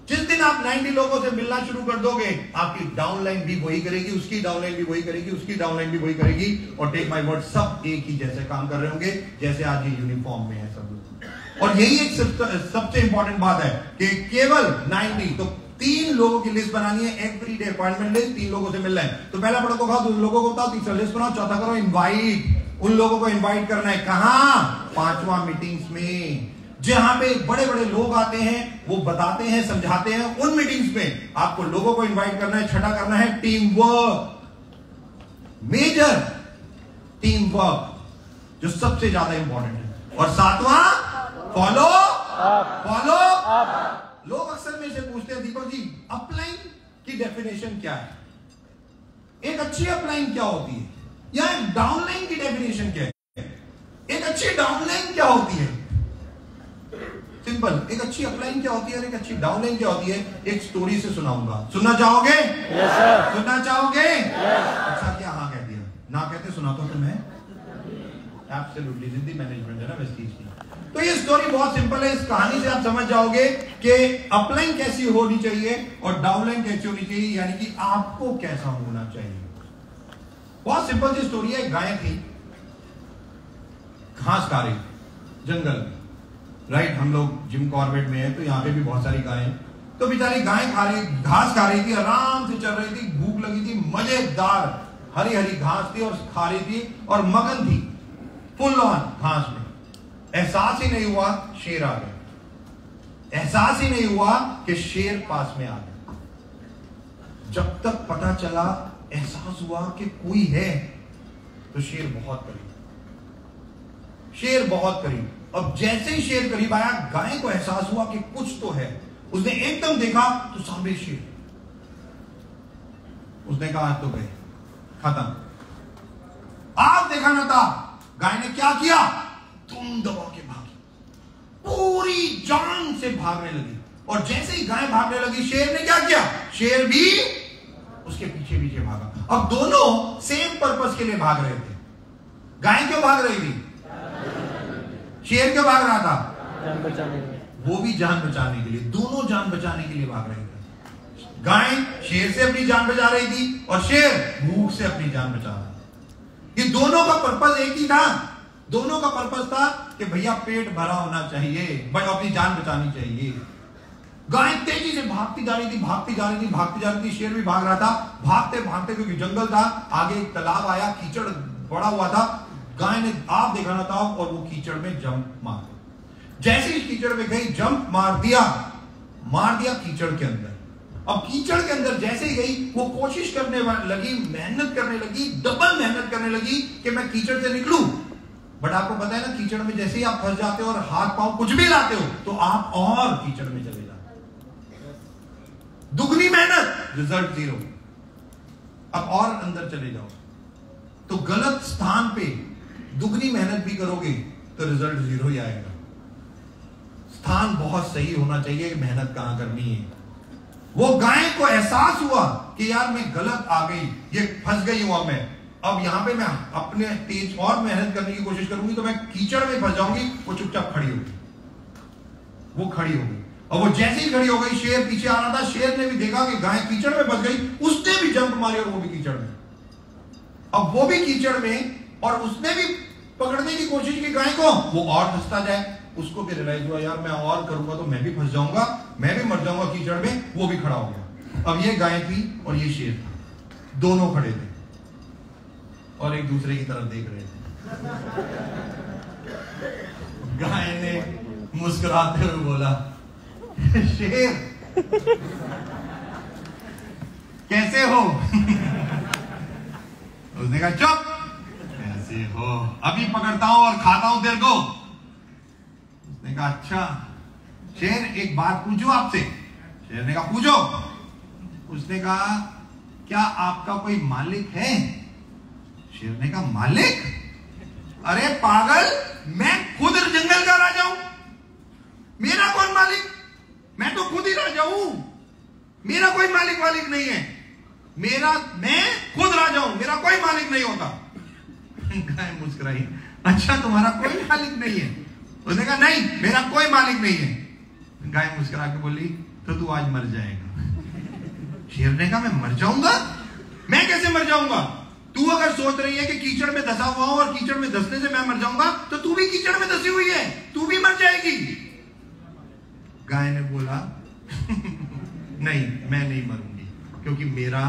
जिस दिन आप 90 लोगों से मिलना शुरू कर दोगे, आपकी डाउनलाइन भी वही करेगी, उसकी डाउनलाइन भी वही करेगी, उसकी डाउनलाइन भी वही करेगी, और टेक माय वर्ड सब एक ही जैसे काम कर रहे होंगे जैसे आज ये यूनिफॉर्म में है सब लोग। और यही एक सबसे इंपॉर्टेंट बात है कि केवल 90, तो 3 लोगों की लिस्ट बनानी है, एवरी डे अपॉइंटमेंट लिस्ट, 3 लोगों से मिलना है। तो पहला प्रोडक्ट को खाओ, दूसरे लोगों को बताओ, तीसरा लिस्ट बनाओ, चौथा करो इनवाइट। उन लोगों को इनवाइट करना है कहां? 5वां मीटिंग्स में, जहां पे बड़े बड़े लोग आते हैं, वो बताते हैं, समझाते हैं। उन मीटिंग्स में आपको लोगों को इनवाइट करना है। छठा करना है team work, major team work, जो सबसे ज्यादा इंपॉर्टेंट है। और 7वां फॉलो अप। लोग अक्सर मेरे से पूछते हैं दीपक जी अपलाइन की डेफिनेशन क्या है? एक अच्छी अपलाइन क्या होती है, या डाउनलाइन की डेफिनेशन क्या है? एक अच्छी डाउनलाइन क्या होती है? सिंपल, एक अच्छी अपलाइन क्या होती है और एक अच्छी डाउनलाइन क्या होती है, एक स्टोरी से सुनाऊंगा। सुनना चाहोगे? Yes sir. सुनना चाहोगे? यस। अच्छा क्या हाँ कह दिया? ना कहते सुनाता हूं तुम्हें। एब्सोल्युटली, जिंदगी मैनेजमेंट है ना वेस्टीज की। तो ये स्टोरी बहुत सिंपल है। इस कहानी से आप समझ जाओगे कि अपलाइन कैसी होनी चाहिए और डाउनलाइन कैसी होनी चाहिए, यानी कि आपको कैसा होना चाहिए। बहुत सिंपल सी स्टोरी है। गाय थी, घास खा रही जंगल में, राइट। हम लोग जिम कॉर्बेट में है तो यहाँ पे भी बहुत सारी गायें। तो बेचारी गाय घास खा रही थी, आराम से चल रही थी, भूख लगी थी, मजेदार हरी हरी घास थी और खा रही थी और मगन थी फुल ऑन घास में। एहसास ही नहीं हुआ शेर आ गया, एहसास ही नहीं हुआ कि शेर पास में आ गया। जब तक पता चला, एहसास हुआ कि कोई है, तो शेर बहुत करीब, शेर बहुत करीब। अब जैसे ही शेर करीब आया, गाय को एहसास हुआ कि कुछ तो है। उसने एकदम देखा तो सामने शेर। उसने कहा तो गए, खत्म। आप देखा ना था, गाय ने क्या किया? तुम दबा के भागी, पूरी जान से भागने लगी। और जैसे ही गाय भागने लगी, शेर ने क्या किया? शेर भी उसके पीछे पीछे भागा। अब दोनों सेम पर्पस के लिए भाग रहे थे। गाय क्यों भाग रही थी? शेर क्यों भाग रहा था? जान बचाने के लिए। वो भी जान बचाने के लिए, दोनों जान बचाने के लिए भाग रहे थे। गाय शेर से अपनी जान बचा रही थी और शेर भूख से अपनी जान बचा रहा था। ये दोनों का पर्पस एक ही था। दोनों का पर्पस था कि भैया पेट भरा होना चाहिए, अपनी जान बचानी चाहिए। गाय तेजी से भागती जा रही थी, भागती जा रही थी, भागती जा रही थी। शेर भी भाग रहा था, भागते भागते, क्योंकि जंगल था, आगे एक तालाब आया, कीचड़ पड़ा हुआ था। गाय ने आप देखा ना था और वो कीचड़ में जंप मार, जैसे ही कीचड़ में गई, जंप मार दिया कीचड़ के अंदर। अब कीचड़ के अंदर जैसे ही गई, वो कोशिश करने लगी, मेहनत करने लगी, डबल मेहनत करने लगी कि मैं कीचड़ से निकलूं। बट आपको पता है ना, कीचड़ में जैसे ही आप फंस जाते हो और हाथ पांव कुछ भी लाते हो तो आप और कीचड़ में चले जाते हो। दुगनी मेहनत, रिजल्ट 0। अब और अंदर चले जाओ तो गलत स्थान पे दुगनी मेहनत भी करोगे तो रिजल्ट 0 ही आएगा। स्थान बहुत सही होना चाहिए कि मेहनत कहां करनी है। वो गाय को एहसास हुआ कि यार मैं गलत आ गई, ये फंस गई हूं, अब यहां पे मैं अपने तेज और मेहनत करने की कोशिश करूंगी तो मैं कीचड़ में फंस जाऊंगी। वो चुपचाप खड़ी होगी, वो खड़ी हो गई, और वो जैसे ही खड़ी हो गई, शेर पीछे आ रहा था, शेर ने भी देखा कि गाय कीचड़ में फंस गई, उसने भी जंप मारी और वो भी कीचड़ में। अब वो भी कीचड़ में, और उसने भी पकड़ने की कोशिश की गाय को, वो और धंसता जाए। उसको भी रियलाइज हुआ यार मैं और करूंगा तो मैं भी फंस जाऊंगा, मैं भी मर जाऊंगा कीचड़ में। वो भी खड़ा हो गया। अब ये गाय थी और ये शेर था, दोनों खड़े थे और एक दूसरे की तरफ देख रहे थे। गाय ने मुस्कुराते हुए बोला, शेर कैसे हो? उसने कहा चुप, कैसे हो, अभी पकड़ता हूं और खाता हूं तेरे को। उसने कहा अच्छा शेर, एक बात पूछूं आपसे? शेर ने कहा पूछो। उसने कहा क्या आपका कोई मालिक है? शेर ने कहा मालिक? अरे पागल, मैं खुद जंगल का राजा हूं, मेरा कौन मालिक? मैं तो खुद ही राजा हूं, मेरा कोई मालिक वालिक नहीं है, मैं खुद राजा हूं, मेरा कोई मालिक नहीं होता। गाय मुस्कुराई, अच्छा तुम्हारा कोई मालिक नहीं है? उसने कहा नहीं, मेरा कोई मालिक नहीं है। गाय मुस्कुरा के बोली तो तू आज मर जाएगा। शेर ने कहा मैं मर जाऊंगा? मैं कैसे मर जाऊंगा? तू अगर सोच रही है कि कीचड़ में धंसा हुआ हूं और कीचड़ में धंसने से मैं मर जाऊंगा, तो तू भी कीचड़ में धंसी हुई है, तू भी मर जाएगी। गाय ने बोला नहीं, मैं नहीं मरूंगी क्योंकि मेरा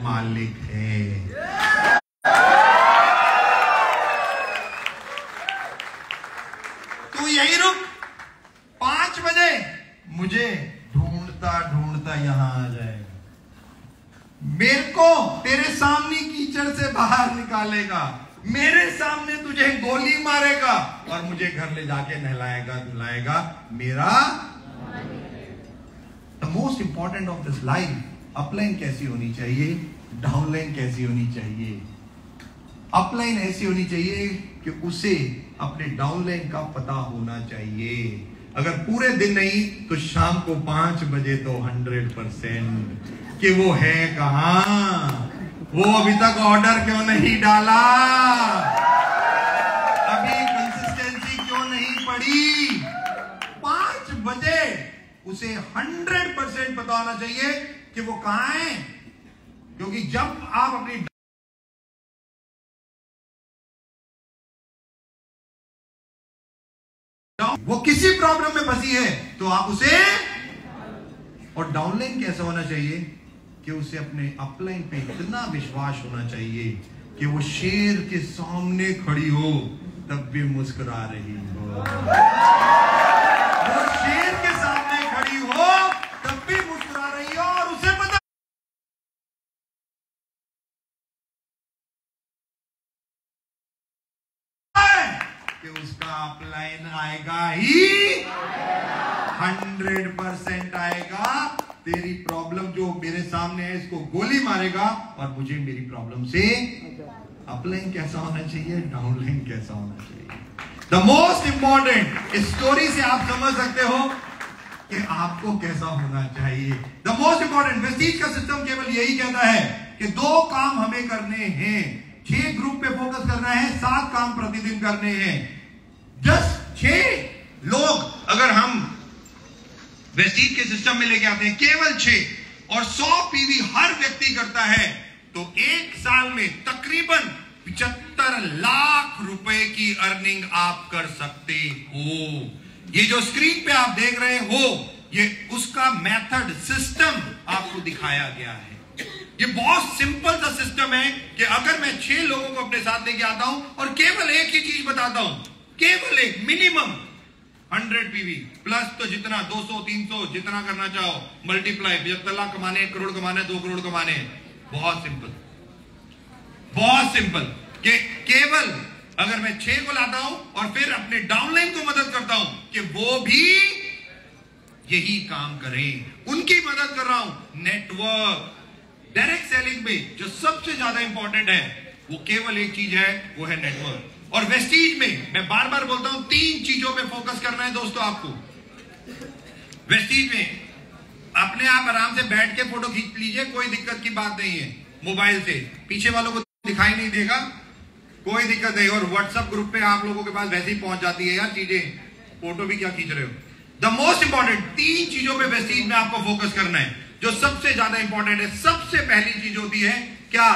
मालिक है। तू यही रुक, 5 बजे मुझे ढूंढता ढूंढता यहां आ जाएगा, मेरे को तेरे सामने कीचड़ से बाहर निकालेगा, मेरे सामने तुझे गोली मारेगा और मुझे घर ले जाके नहलाएगा धुलाएगा। मेरा the most important of this life, upline कैसी होनी चाहिए, डाउनलाइन कैसी होनी चाहिए। अपलाइन ऐसी होनी चाहिए कि उसे अपने डाउनलाइन का पता होना चाहिए। अगर पूरे दिन नहीं तो शाम को 5 बजे तो 100% कि वो है कहां, वो अभी तक ऑर्डर क्यों नहीं डाला, अभी कंसिस्टेंसी क्यों नहीं पड़ी। 5 बजे उसे 100% पता होना चाहिए कि वो कहां है, क्योंकि जब आप अपनी वो किसी प्रॉब्लम में फंसी है तो आप उसे, और डाउनलाइन कैसा होना चाहिए कि उसे अपने अपलाइन पे इतना विश्वास होना चाहिए कि वो शेर के सामने खड़ी हो तब भी मुस्कुरा रही हो, वो शेर के सामने खड़ी हो तब भी मुस्कुरा रही हो, और उसे पता कि उसका अपलाइन आएगा ही, 100% आएगा। तेरी प्रॉब्लम जो मेरे सामने है इसको गोली मारेगा और मुझे मेरी प्रॉब्लम से अपलाइन कैसा होना चाहिए, डाउनलाइन कैसा होना चाहिए। द मोस्ट इंपॉर्टेंट, इस स्टोरी से आप समझ सकते हो कि आपको कैसा होना चाहिए। द मोस्ट इंपॉर्टेंट, वेस्टीज का सिस्टम केवल यही कहता है कि 2 काम हमें करने हैं, 6 ग्रुप पे फोकस करना है, 7 काम प्रतिदिन करने हैं। जस्ट 6 लोग अगर हम वेस्टीज के सिस्टम में लेके आते हैं, केवल 6, और 100 पीवी हर व्यक्ति करता है, तो 1 साल में तकरीबन 75 लाख रुपए की अर्निंग आप कर सकते हो। ये जो स्क्रीन पे आप देख रहे हो, ये उसका मेथड, सिस्टम आपको दिखाया गया है। ये बहुत सिंपल सा सिस्टम है कि अगर मैं 6 लोगों को अपने साथ लेके आता हूं और केवल एक ही चीज बताता हूं, केवल एक, मिनिमम 100 पीवी प्लस, तो जितना 200 300 जितना करना चाहो मल्टीप्लाई, 75 लाख कमाने, 1 करोड़ कमाने, 2 करोड़ कमाने, बहुत सिंपल, बहुत सिंपल। कि केवल अगर मैं 6 को लाता हूं और फिर अपने डाउनलाइन को मदद करता हूं कि वो भी यही काम करें, उनकी मदद कर रहा हूं। नेटवर्क, डायरेक्ट सेलिंग में जो सबसे ज्यादा इंपॉर्टेंट है वो केवल एक चीज है, वो है नेटवर्क। और वेस्टीज में मैं बार बार बोलता हूं 3 चीजों पे फोकस करना है दोस्तों आपको। वेस्टीज में अपने आप आराम से बैठ के फोटो खींच लीजिए, कोई दिक्कत की बात नहीं है। मोबाइल से पीछे वालों को दिखाई नहीं देगा, कोई दिक्कत नहीं। और व्हाट्सएप ग्रुप पे आप लोगों के पास वैसे ही पहुंच जाती है यार चीजें, फोटो भी क्या खींच रहे हो। द मोस्ट इंपॉर्टेंट 3 चीजों पे वेस्टीज में आपको फोकस करना है, जो सबसे ज्यादा इंपॉर्टेंट है। सबसे पहली चीज होती है क्या?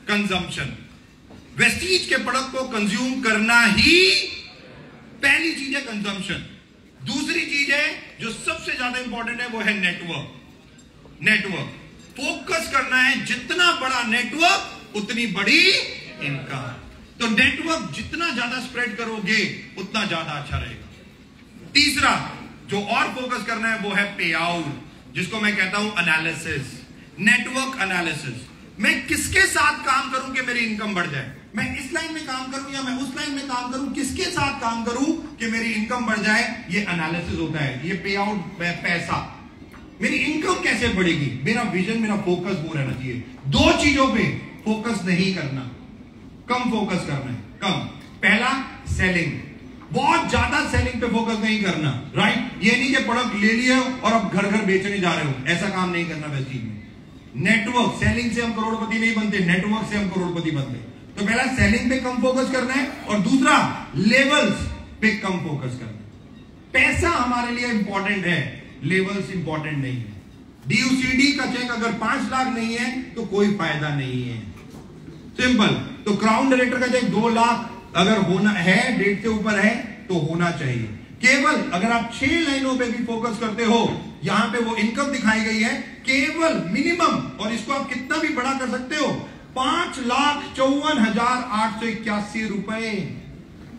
कंजम्पशन। वेस्टीज के प्रोडक्ट को कंज्यूम करना ही पहली चीज है, कंजम्पशन। दूसरी चीज है जो सबसे ज्यादा इंपॉर्टेंट है, वो है नेटवर्क। नेटवर्क फोकस करना है, जितना बड़ा नेटवर्क उतनी बड़ी इनकम। तो नेटवर्क जितना ज्यादा स्प्रेड करोगे उतना ज्यादा अच्छा रहेगा। तीसरा जो और फोकस करना है वो है पे आउट, जिसको मैं कहता हूं एनालिसिस, नेटवर्क एनालिसिस। मैं किसके साथ काम करूं कि मेरी इनकम बढ़ जाए, मैं इस लाइन में काम करूं या मैं उस लाइन में काम करूं, किसके साथ काम करूं कि मेरी इनकम बढ़ जाए, ये एनालिसिस होता है। ये पे आउट, पैसा, मेरी इनकम कैसे बढ़ेगी, मेरा विजन, मेरा फोकस वो रहना चाहिए। 2 चीजों पे फोकस नहीं करना, कम फोकस करना है, कम। पहला सेलिंग, बहुत ज्यादा सेलिंग पे फोकस नहीं करना, राइट। ये नहीं कि प्रोडक्ट ले लिए और अब घर घर बेचने जा रहे हो, ऐसा काम नहीं करना वेस्टीज में। नेटवर्क, सेलिंग से हम करोड़पति नहीं बनते, नेटवर्क से हम करोड़पति बनते। तो पहला सेलिंग पे कम फोकस करना है, और दूसरा लेवल्स पे कम फोकस करना है। पैसा हमारे लिए इंपॉर्टेंट है, लेवल्स इंपॉर्टेंट नहीं है। DUCD का चेक अगर 5 लाख नहीं है तो कोई फायदा नहीं है, सिंपल। तो क्राउन डायरेक्टर का चेक 2 लाख अगर होना है, डेट से ऊपर है तो होना चाहिए। केवल अगर आप 6 लाइनों पे भी फोकस करते हो, यहां पे वो इनकम दिखाई गई है, केवल मिनिमम, और इसको आप कितना भी बड़ा कर सकते हो, 5,54,881 रुपए।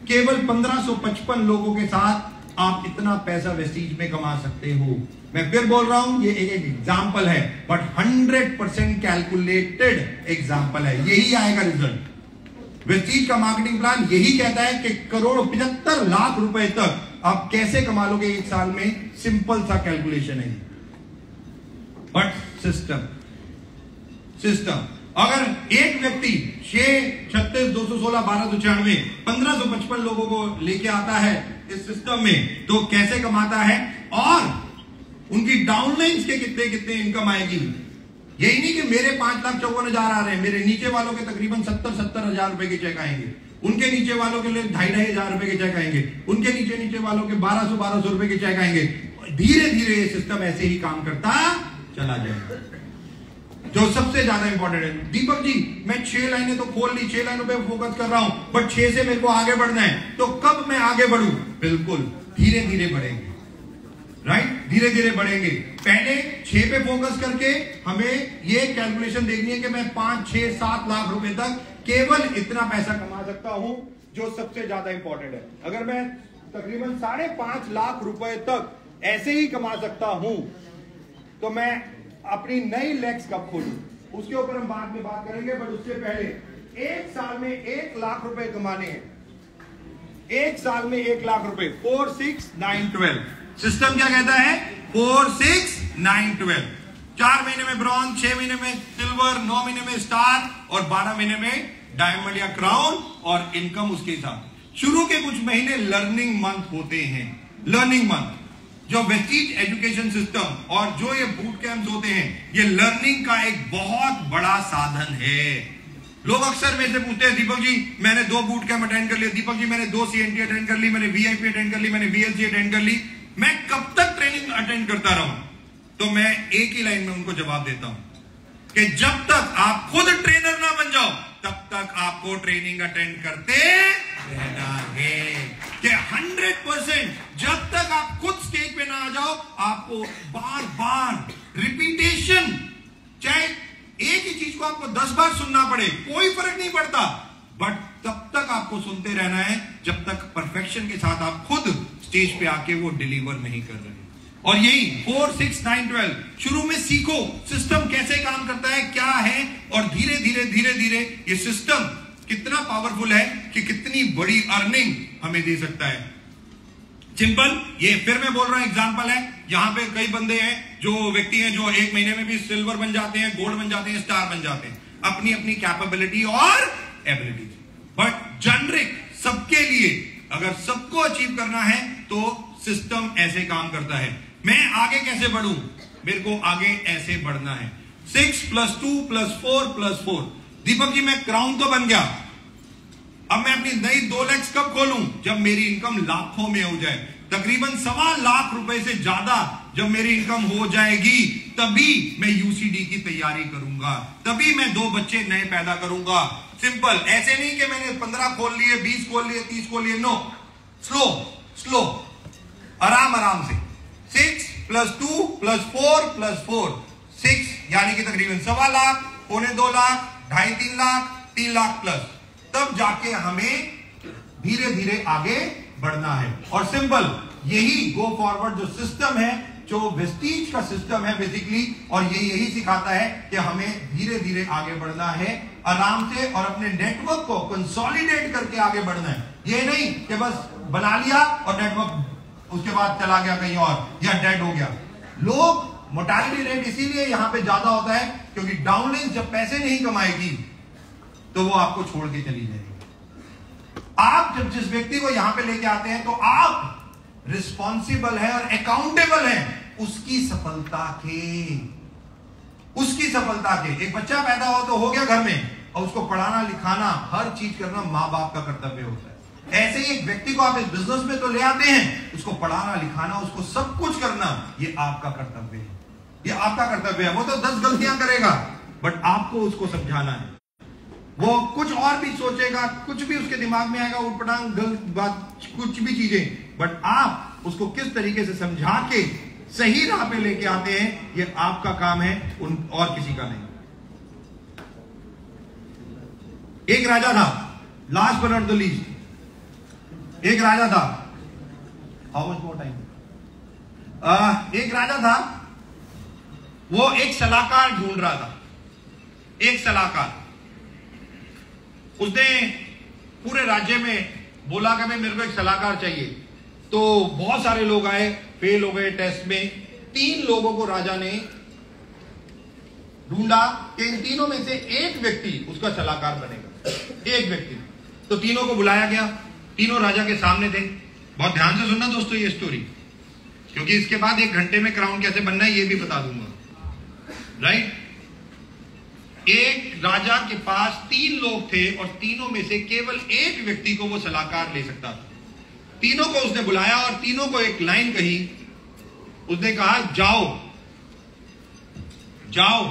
केवल 1555 लोगों के साथ आप इतना पैसा वेस्टीज में कमा सकते हो। मैं फिर बोल रहा हूं, ये एक एग्जाम्पल है, बट 100% कैलकुलेटेड एग्जाम्पल है, यही आएगा रिजल्ट। वेस्टीज का मार्केटिंग प्लान यही कहता है कि 1,75 लाख रुपए तक आप कैसे कमा लोगे 1 साल में, सिंपल सा कैलकुलेशन है। बट सिस्टम अगर एक व्यक्ति 6, 36, 216, 1296, 1555 लोगों को लेके आता है इस सिस्टम में, तो कैसे कमाता है और उनकी डाउनलाइंस के कितने कितने इनकम आएगी। यही नहीं कि मेरे 5,54,000 आ रहे हैं, मेरे नीचे वालों के तकरीबन 70 हजार रुपए के चेक आएंगे, उनके नीचे वालों के लिए 2,500 हजार रुपए के चेक आएंगे, उनके नीचे वालों के 1200 रुपए के चेक आएंगे। धीरे धीरे ये सिस्टम ऐसे ही काम करता चला जाएगा। जो सबसे ज्यादा इंपॉर्टेंट है, दीपक जी मैं 6 लाइनें तो खोल ली, 6 लाइनों पे फोकस कर रहा हूं, बट 6 से मेरे को आगे बढ़ना है, तो कब मैं आगे बढ़ूं? बिल्कुल धीरे धीरे बढ़ेंगे, राइट, धीरे धीरे बढ़ेंगे। पहले 6 पे फोकस करके हमें ये कैलकुलेशन देखनी है कि मैं 5, 6, 7 लाख रुपए तक केवल इतना पैसा कमा सकता हूं, जो सबसे ज्यादा इंपॉर्टेंट है। अगर मैं तकरीबन 5.5 लाख रुपए तक ऐसे ही कमा सकता हूं, तो मैं अपनी नई लेग्स कब खोलूं, उसके ऊपर हम बाद में बात करेंगे। बट उससे पहले 1 साल में 1 लाख रुपए कमाने हैं, 1 साल में 1 लाख रुपए। 4, 6, 9, 12 सिस्टम क्या कहता है? 4, 6, 9, 12। 4 महीने में ब्रॉन्ज, 6 महीने में सिल्वर, 9 महीने में स्टार और 12 महीने में डायमंड या क्राउन, और इनकम उसके साथ। शुरू के कुछ महीने लर्निंग मंथ होते हैं, लर्निंग मंथ। जो वेस्टीज एजुकेशन सिस्टम और जो ये बूट कैंप्स होते हैं, ये लर्निंग का एक बहुत बड़ा साधन है। लोग अक्सर मेरे से पूछते हैं, दीपक जी मैंने 2 बूट कैंप अटेंड कर लिए, दीपक जी मैंने 2 CNT अटेंड कर ली, मैंने VIP अटेंड कर ली, मैंने VLC अटेंड कर ली, मैं कब तक ट्रेनिंग अटेंड करता रहूं? तो मैं एक ही लाइन में उनको जवाब देता हूं कि जब तक आप खुद ट्रेनर ना बन जाओ, तब तक आपको ट्रेनिंग अटेंड करते रहना है। कि 100% जब तक आप खुद स्टेज पे ना आ जाओ, आपको बार बार रिपीटेशन, चाहे एक ही चीज को आपको 10 बार सुनना पड़े, कोई फर्क नहीं पड़ता, बट तब तक आपको सुनते रहना है जब तक परफेक्शन के साथ आप खुद स्टेज पे आके वो डिलीवर नहीं कर रहे। और यही 4, 6, 9, 12 शुरू में सीखो सिस्टम कैसे काम करता है, क्या है, और धीरे धीरे धीरे धीरे ये सिस्टम कितना पावरफुल है कि कितनी बड़ी अर्निंग हमें दे सकता है। सिंपल, ये फिर मैं बोल रहा हूं एग्जांपल है। यहां पे कई बंदे हैं जो व्यक्ति हैं जो एक महीने में भी सिल्वर बन जाते हैं, गोल्ड बन जाते हैं, स्टार बन जाते हैं, अपनी अपनी कैपेबिलिटी और एबिलिटी। बट जेनरिक सबके लिए अगर सबको अचीव करना है तो सिस्टम ऐसे काम करता है। मैं आगे कैसे बढ़ूं? मेरे को आगे ऐसे बढ़ना है। 6 + 2 + 4 + 4। दीपक जी मैं क्राउन तो बन गया, अब मैं अपनी नई 2 लाख कब खोलूं? जब मेरी इनकम लाखों में हो जाए, तकरीबन 1.25 लाख रुपए से ज्यादा जब मेरी इनकम हो जाएगी, तभी मैं यूसीडी की तैयारी करूंगा, तभी मैं 2 बच्चे नए पैदा करूंगा। सिंपल, ऐसे नहीं कि मैंने 15 खोल लिए, 20 खोल लिए, 30 खोल लिए। नो, स्लो, आराम से। 6 + 2 + 4 + 4, 6 यानी कि तकरीबन 1.25 लाख, 2.25 लाख, 2.5-3 लाख, 3 लाख प्लस, तब जाके हमें धीरे धीरे आगे बढ़ना है। और सिंपल, यही गो फॉरवर्ड जो सिस्टम है, जो वेस्टीज का सिस्टम है बेसिकली, और ये यही सिखाता है कि हमें धीरे धीरे आगे बढ़ना है, आराम से, और अपने नेटवर्क को कंसोलिडेट करके आगे बढ़ना है। ये नहीं कि बस बना लिया और नेटवर्क उसके बाद चला गया कहीं और या डेड हो गया। लोग मोर्टेलिटी रेट इसीलिए यहां पे ज्यादा होता है क्योंकि डाउनलिंक जब पैसे नहीं कमाएगी तो वो आपको छोड़ के चली जाएगी। आप जब जिस व्यक्ति को यहां पे लेके आते हैं तो आप रिस्पॉन्सिबल है और अकाउंटेबल है उसकी सफलता के। एक बच्चा पैदा हो तो हो गया घर में, और उसको पढ़ाना लिखाना हर चीज करना मां बाप का कर्तव्य होता है। ऐसे ही एक व्यक्ति को आप इस बिजनेस में तो ले आते हैं, उसको पढ़ाना लिखाना, उसको सब कुछ करना, ये आपका कर्तव्य है, ये आपका कर्तव्य है। वो तो 10 गलतियां करेगा, बट आपको उसको समझाना है। वो कुछ और भी सोचेगा, कुछ भी उसके दिमाग में आएगा, उठपटांग गलत बात, कुछ भी चीजें, बट आप उसको किस तरीके से समझा के सही राह पे लेके आते हैं, ये आपका काम है, और किसी का नहीं। एक राजा था, last but not the least, एक राजा था। How much more time? एक राजा था, वो एक सलाहकार ढूंढ रहा था, एक सलाहकार। उसने पूरे राज्य में बोला कि मेरे को एक सलाहकार चाहिए। तो बहुत सारे लोग आए, फेल हो गए टेस्ट में। 3 लोगों को राजा ने ढूंढा कि इन तीनों में से एक व्यक्ति उसका सलाहकार बनेगा, एक व्यक्ति। तो तीनों को बुलाया गया, तीनों राजा के सामने थे। बहुत ध्यान से सुनना दोस्तों ये स्टोरी, क्योंकि इसके बाद 1 घंटे में क्राउन कैसे बनना है ये भी बता दूंगा, राइट। एक राजा के पास 3 लोग थे और तीनों में से केवल एक व्यक्ति को वो सलाहकार ले सकता था। तीनों को उसने बुलाया और तीनों को एक लाइन कही। उसने कहा, जाओ,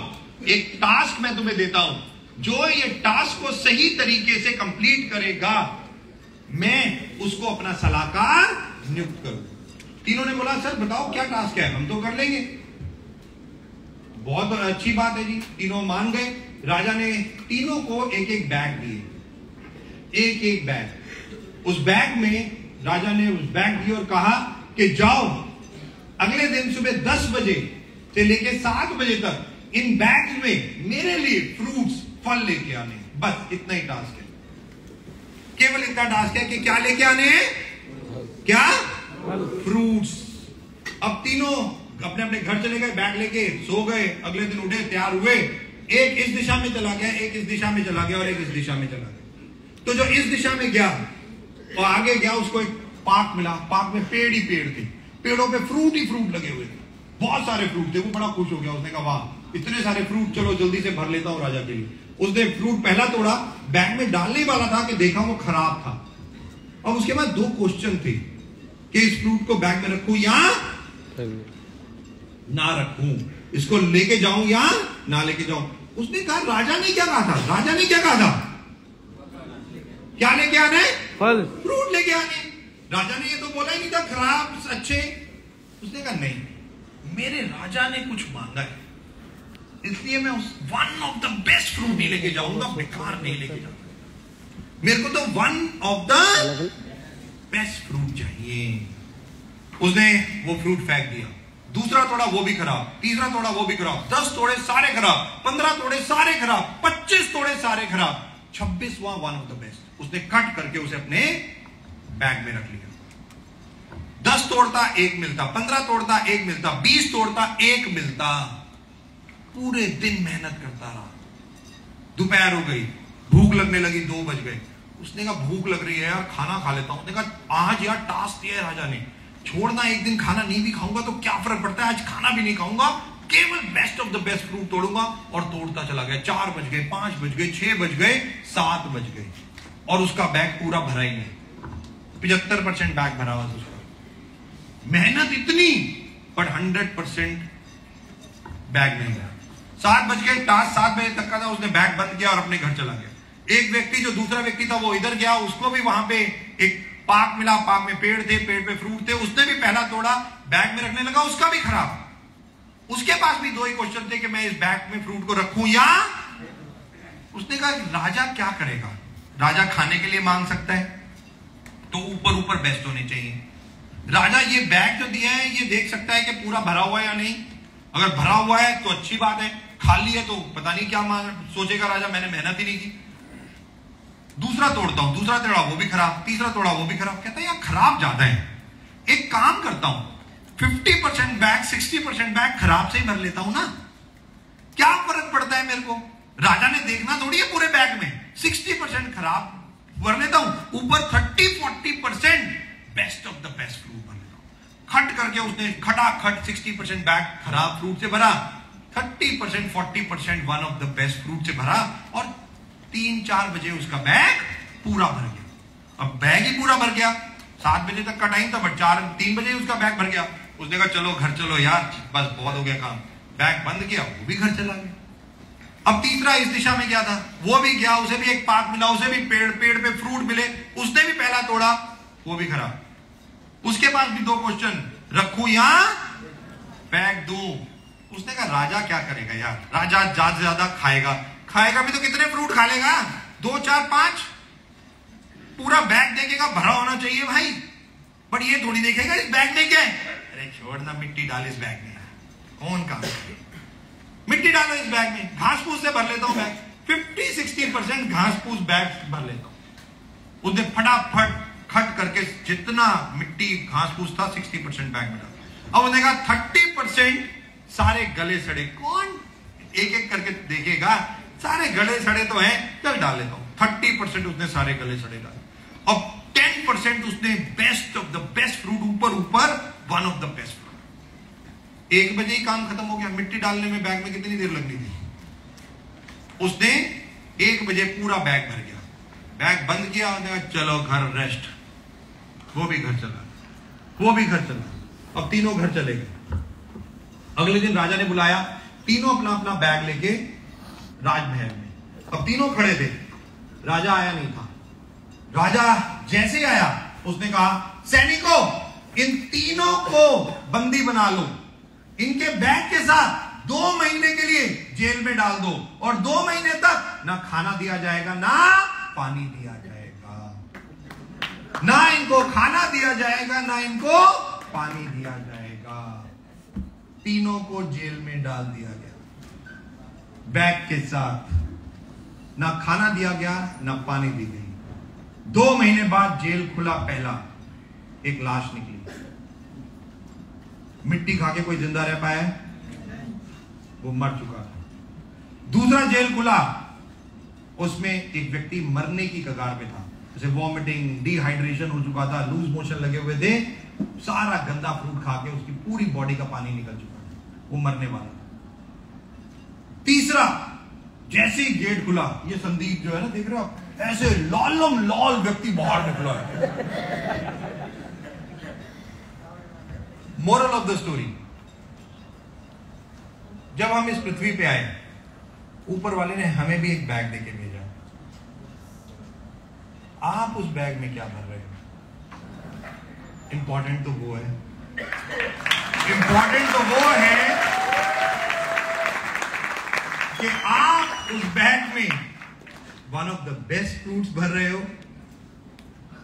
एक टास्क मैं तुम्हें देता हूं, जो ये टास्क को सही तरीके से कंप्लीट करेगा मैं उसको अपना सलाहकार नियुक्त करूं। तीनों ने बोला, सर बताओ क्या टास्क है, हम तो कर लेंगे। बहुत अच्छी बात है जी, तीनों मान गए। राजा ने तीनों को एक एक बैग दिए, एक एक बैग। उस बैग में राजा ने उस बैग दिए और कहा कि जाओ, अगले दिन सुबह 10 बजे से लेकर 7 बजे तक इन बैग में मेरे लिए फ्रूट्स, फल लेके आने। बस इतना ही टास्क है, केवल इतना टास्क है कि क्या लेके आने हैं, क्या? फ्रूट्स। अब तीनों अपने अपने घर चले गए, बैग लेके सो गए। अगले दिन उठे, तैयार हुए, एक इस दिशा में चला गया, एक इस दिशा में चला गया और एक इस दिशा में चला गया। तो जो इस दिशा में गया और आगे गया, उसको एक पार्क मिला। पार्क में पेड़ ही पेड़ थे, पेड़ों पे फ्रूट ही फ्रूट लगे हुए थे, बहुत सारे फ्रूट थे। वो बड़ा खुश हो गया, उसने कहा वाह इतने सारे फ्रूट, चलो जल्दी से भर लेता हूं राजा के लिए। उसने फ्रूट पहला तोड़ा, बैग में डालने वाला था कि देखा वो खराब था। और उसके बाद 2 क्वेश्चन थे कि इस फ्रूट को बैग में रखूं या ना रखूं, इसको लेके जाऊं या ना लेके जाऊं। उसने कहा, राजा ने क्या कहा था? राजा ने क्या कहा था? क्या लेके आने? फल, फ्रूट लेके आने। राजा ने ये तो बोला ही नहीं था खराब अच्छे। उसने कहा नहीं, मेरे राजा ने कुछ मांगा है, इसलिए मैं उस one of the best fruit नहीं लेके जाऊंगा, बेकार नहीं लेके जाऊंगा। मेरे को तो one of the best fruit चाहिए। उसने वो फ्रूट फेंक दिया। दूसरा तोड़ा, वो भी खराब। तीसरा तोड़ा, वो भी खराब। 10 तोड़े सारे खराब। 15 तोड़े सारे खराब। 25 तोड़े सारे खराब। 26वां वन ऑफ द बेस्ट। उसने कट करके उसे अपने बैग में रख लिया। 10 तोड़ता 1 मिलता, 15 तोड़ता 1 मिलता, 20 तोड़ता 1 मिलता। पूरे दिन मेहनत करता रहा। दोपहर हो गई, भूख लगने लगी, 2 बज गए। उसने कहा भूख लग रही है यार, खाना खा लेता हूं। उसने कहा आज यार टास्क दिया है राजा ने, छोड़ना, एक दिन खाना नहीं भी खाऊंगा तो क्या फर्क पड़ता है, आज खाना भी नहीं खाऊंगा, केवल best of the best fruit तोड़ूंगा। और तोड़ता चला गया। 4 बज गए, 5 बज गए, 6 बज गए, 7 बज गए, और उसका बैग पूरा भरा ही नहीं। 75% बैग भरा हुआ था उसका। मेहनत इतनी, पर 100% बैग नहीं गया। 7 बज गए, टास्क 7 बजे तक का था। उसने बैग बंद किया और अपने घर चला गया। एक व्यक्ति जो दूसरा व्यक्ति था वो इधर गया, उसको भी वहां पे एक पार्क मिला, पार्क में पेड़ थे, पेड़ पे फ्रूट थे, उसने भी पहला तोड़ा, बैग में रखने लगा, उसका भी खराब। उसके पास भी 2 ही क्वेश्चन थे कि मैं इस बैग में फ्रूट को रखूं या। उसने कहा राजा क्या करेगा, राजा खाने के लिए मांग सकता है, तो ऊपर ऊपर बेस्ट होने चाहिए। राजा ये बैग जो दिया है ये देख सकता है कि पूरा भरा हुआ है या नहीं। अगर भरा हुआ है तो अच्छी बात है, खाली है तो पता नहीं क्या सोचेगा राजा, मैंने मेहनत ही नहीं की। दूसरा तोड़ता हूं, दूसरा तोड़ा वो भी खराब, तीसरा तोड़ा वो भी खराब। कहता है यार खराब ज्यादा है, एक काम करता हूं 50% बैग 60% बैग खराब से ही भर लेता हूं ना, क्या फर्क पड़ता है मेरे को। राजा ने देखना थोड़ी है पूरे बैग में, 60% खराब भर लेता हूं, ऊपर 30-40% best of the best fruit भर लेता हूं। खट करके उसने खटाखट 60% बैग खराब फ्रूट से भरा, 30% 40% one of the best fruit से भरा, और 3-4 बजे उसका बैग पूरा भर गया। अब बैग ही पूरा भर गया, 7 बजे तक का टाइम था, बट 3 बजे उसका बैग भर गया। उसने कहा चलो घर चलो यार, बस बहुत हो गया काम। बैग बंद किया, वो भी घर चला गया। अब तीसरा इस दिशा में गया था, वो भी गया, उसे भी एक पार्क मिला, उसे भी पेड़ पे फ्रूट मिले, उसने भी पहला तोड़ा, वो भी खराब। उसके पास भी 2 क्वेश्चन, रखूं या बैग दूं। उसने कहा राजा क्या करेगा यार, राजा ज्यादा से ज्यादा खाएगा भी तो कितने फ्रूट खा लेगा, 2, 4, 5। पूरा बैग देखेगा भरा होना चाहिए भाई, बट ये थोड़ी देखेगा इस बैग में क्या है। अरे छोड़ना, मिट्टी डाल इस बैग में, कौन काम करे, मिट्टी डालो इस बैग में, घास फूस से भर लेता हूं बैग, 50-60% घास फूस बैग भर लेता हूं। उसने फटाफट खट करके जितना मिट्टी घास फूस था 60% बैग में डाला। अब उसने कहा 30% सारे गले सड़े, कौन एक एक करके देखेगा, सारे गले सड़े तो हैं, चल डाल लेता हूं। 30% उसने सारे गले सड़े डाले, और 10% उसने best of the best fruit, ऊपर one of the best fruit. 1 बजे ही काम खत्म हो गया। मिट्टी डालने में बैग में कितनी देर लगनी थी, उसने 1 बजे पूरा बैग भर गया। बैग बंद किया, चलो घर रेस्ट, वो भी घर चला, अब तीनों घर चले गए। अगले दिन राजा ने बुलाया, तीनों अपना अपना बैग लेके राजमहल में। अब तीनों खड़े थे, राजा आया नहीं था। राजा जैसे ही आया उसने कहा सैनिकों, इन तीनों को बंदी बना लो, इनके बैग के साथ 2 महीने के लिए जेल में डाल दो, और 2 महीने तक ना खाना दिया जाएगा ना पानी दिया जाएगा, ना इनको खाना दिया जाएगा ना इनको पानी दिया जाएगा। तीनों को जेल में डाल दिया गया बैग के साथ, ना खाना दिया गया ना पानी दी गई। 2 महीने बाद जेल खुला, पहला एक लाश निकली। मिट्टी खा के कोई जिंदा रह पाया, वो मर चुका था। दूसरा जेल खुला, उसमें एक व्यक्ति मरने की कगार पे था, जैसे वॉमिटिंग, डिहाइड्रेशन हो चुका था, लूज मोशन लगे हुए थे, सारा गंदा फ्रूट खा के उसकी पूरी बॉडी का पानी निकल चुका था, वो मरने वाला था। तीसरा, जैसे ही गेट खुला, ये संदीप जो है ना, देख रहे हो आप, ऐसे लालम लाल व्यक्ति बाहर निकला है। मोरल ऑफ द स्टोरी, जब हम इस पृथ्वी पे आए, ऊपर वाले ने हमें भी एक बैग देके भेजा। आप उस बैग में क्या भर रहे हो? इंपॉर्टेंट तो वो है, इंपॉर्टेंट तो वो है कि आप उस बैग में one of the best fruits भर रहे हो,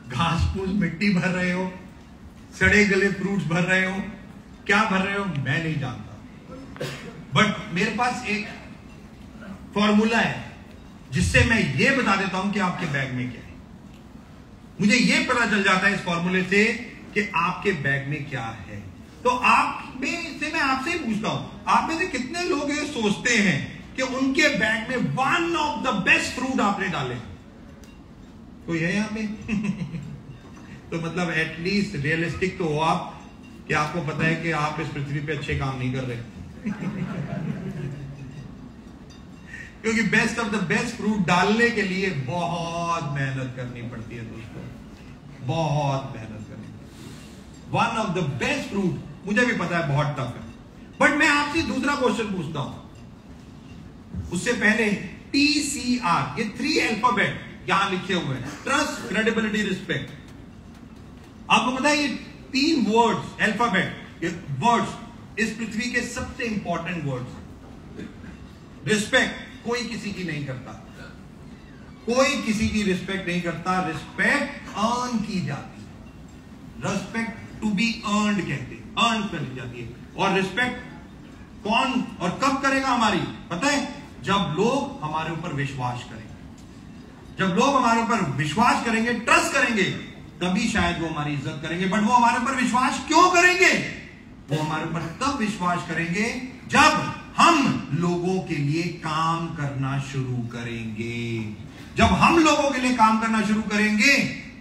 घास फूस मिट्टी भर रहे हो, सड़े गले फ्रूट्स भर रहे हो, क्या भर रहे हो मैं नहीं जानता, बट मेरे पास एक फॉर्मूला है जिससे मैं ये बता देता हूं कि आपके बैग में क्या है। मुझे ये पता चल जाता है इस फॉर्मूले से कि आपके बैग में क्या है। तो आप में से मैं आपसे ही पूछता हूं, आप में से कितने लोग ये सोचते हैं कि उनके बैग में one of the best fruit आपने डाले? कोई है यहां पे? तो मतलब एटलीस्ट रियलिस्टिक तो हो आप कि आपको पता है कि आप इस पृथ्वी पे अच्छे काम नहीं कर रहे। क्योंकि best of the best fruit डालने के लिए बहुत मेहनत करनी पड़ती है दोस्तों, बहुत मेहनत करनी। One of the best fruit मुझे भी पता है बहुत टफ है, बट मैं आपसे दूसरा क्वेश्चन पूछता हूं। उससे पहले TCR, ये 3 अल्फाबेट यहां लिखे हुए हैं, ट्रस्ट, क्रेडिबिलिटी, रिस्पेक्ट। आपको पता है ये 3 वर्ड्स, अल्फाबेट, ये वर्ड्स इस पृथ्वी के सबसे इंपॉर्टेंट वर्ड्स। रिस्पेक्ट कोई किसी की नहीं करता, कोई किसी की रिस्पेक्ट नहीं करता। रिस्पेक्ट अर्न की जाती है, रिस्पेक्ट टू बी अर्नड कहते हैं, अर्न करी जाती है। और रिस्पेक्ट कौन और कब करेगा हमारी, पता है? जब लोग हमारे ऊपर विश्वास करेंगे। जब लोग हमारे ऊपर विश्वास करेंगे, ट्रस्ट करेंगे, तभी शायद वो हमारी इज्जत करेंगे। बट वो हमारे ऊपर विश्वास क्यों करेंगे? वो हमारे ऊपर तब विश्वास करेंगे जब हम लोगों के लिए काम करना शुरू करेंगे। जब हम लोगों के लिए काम करना शुरू करेंगे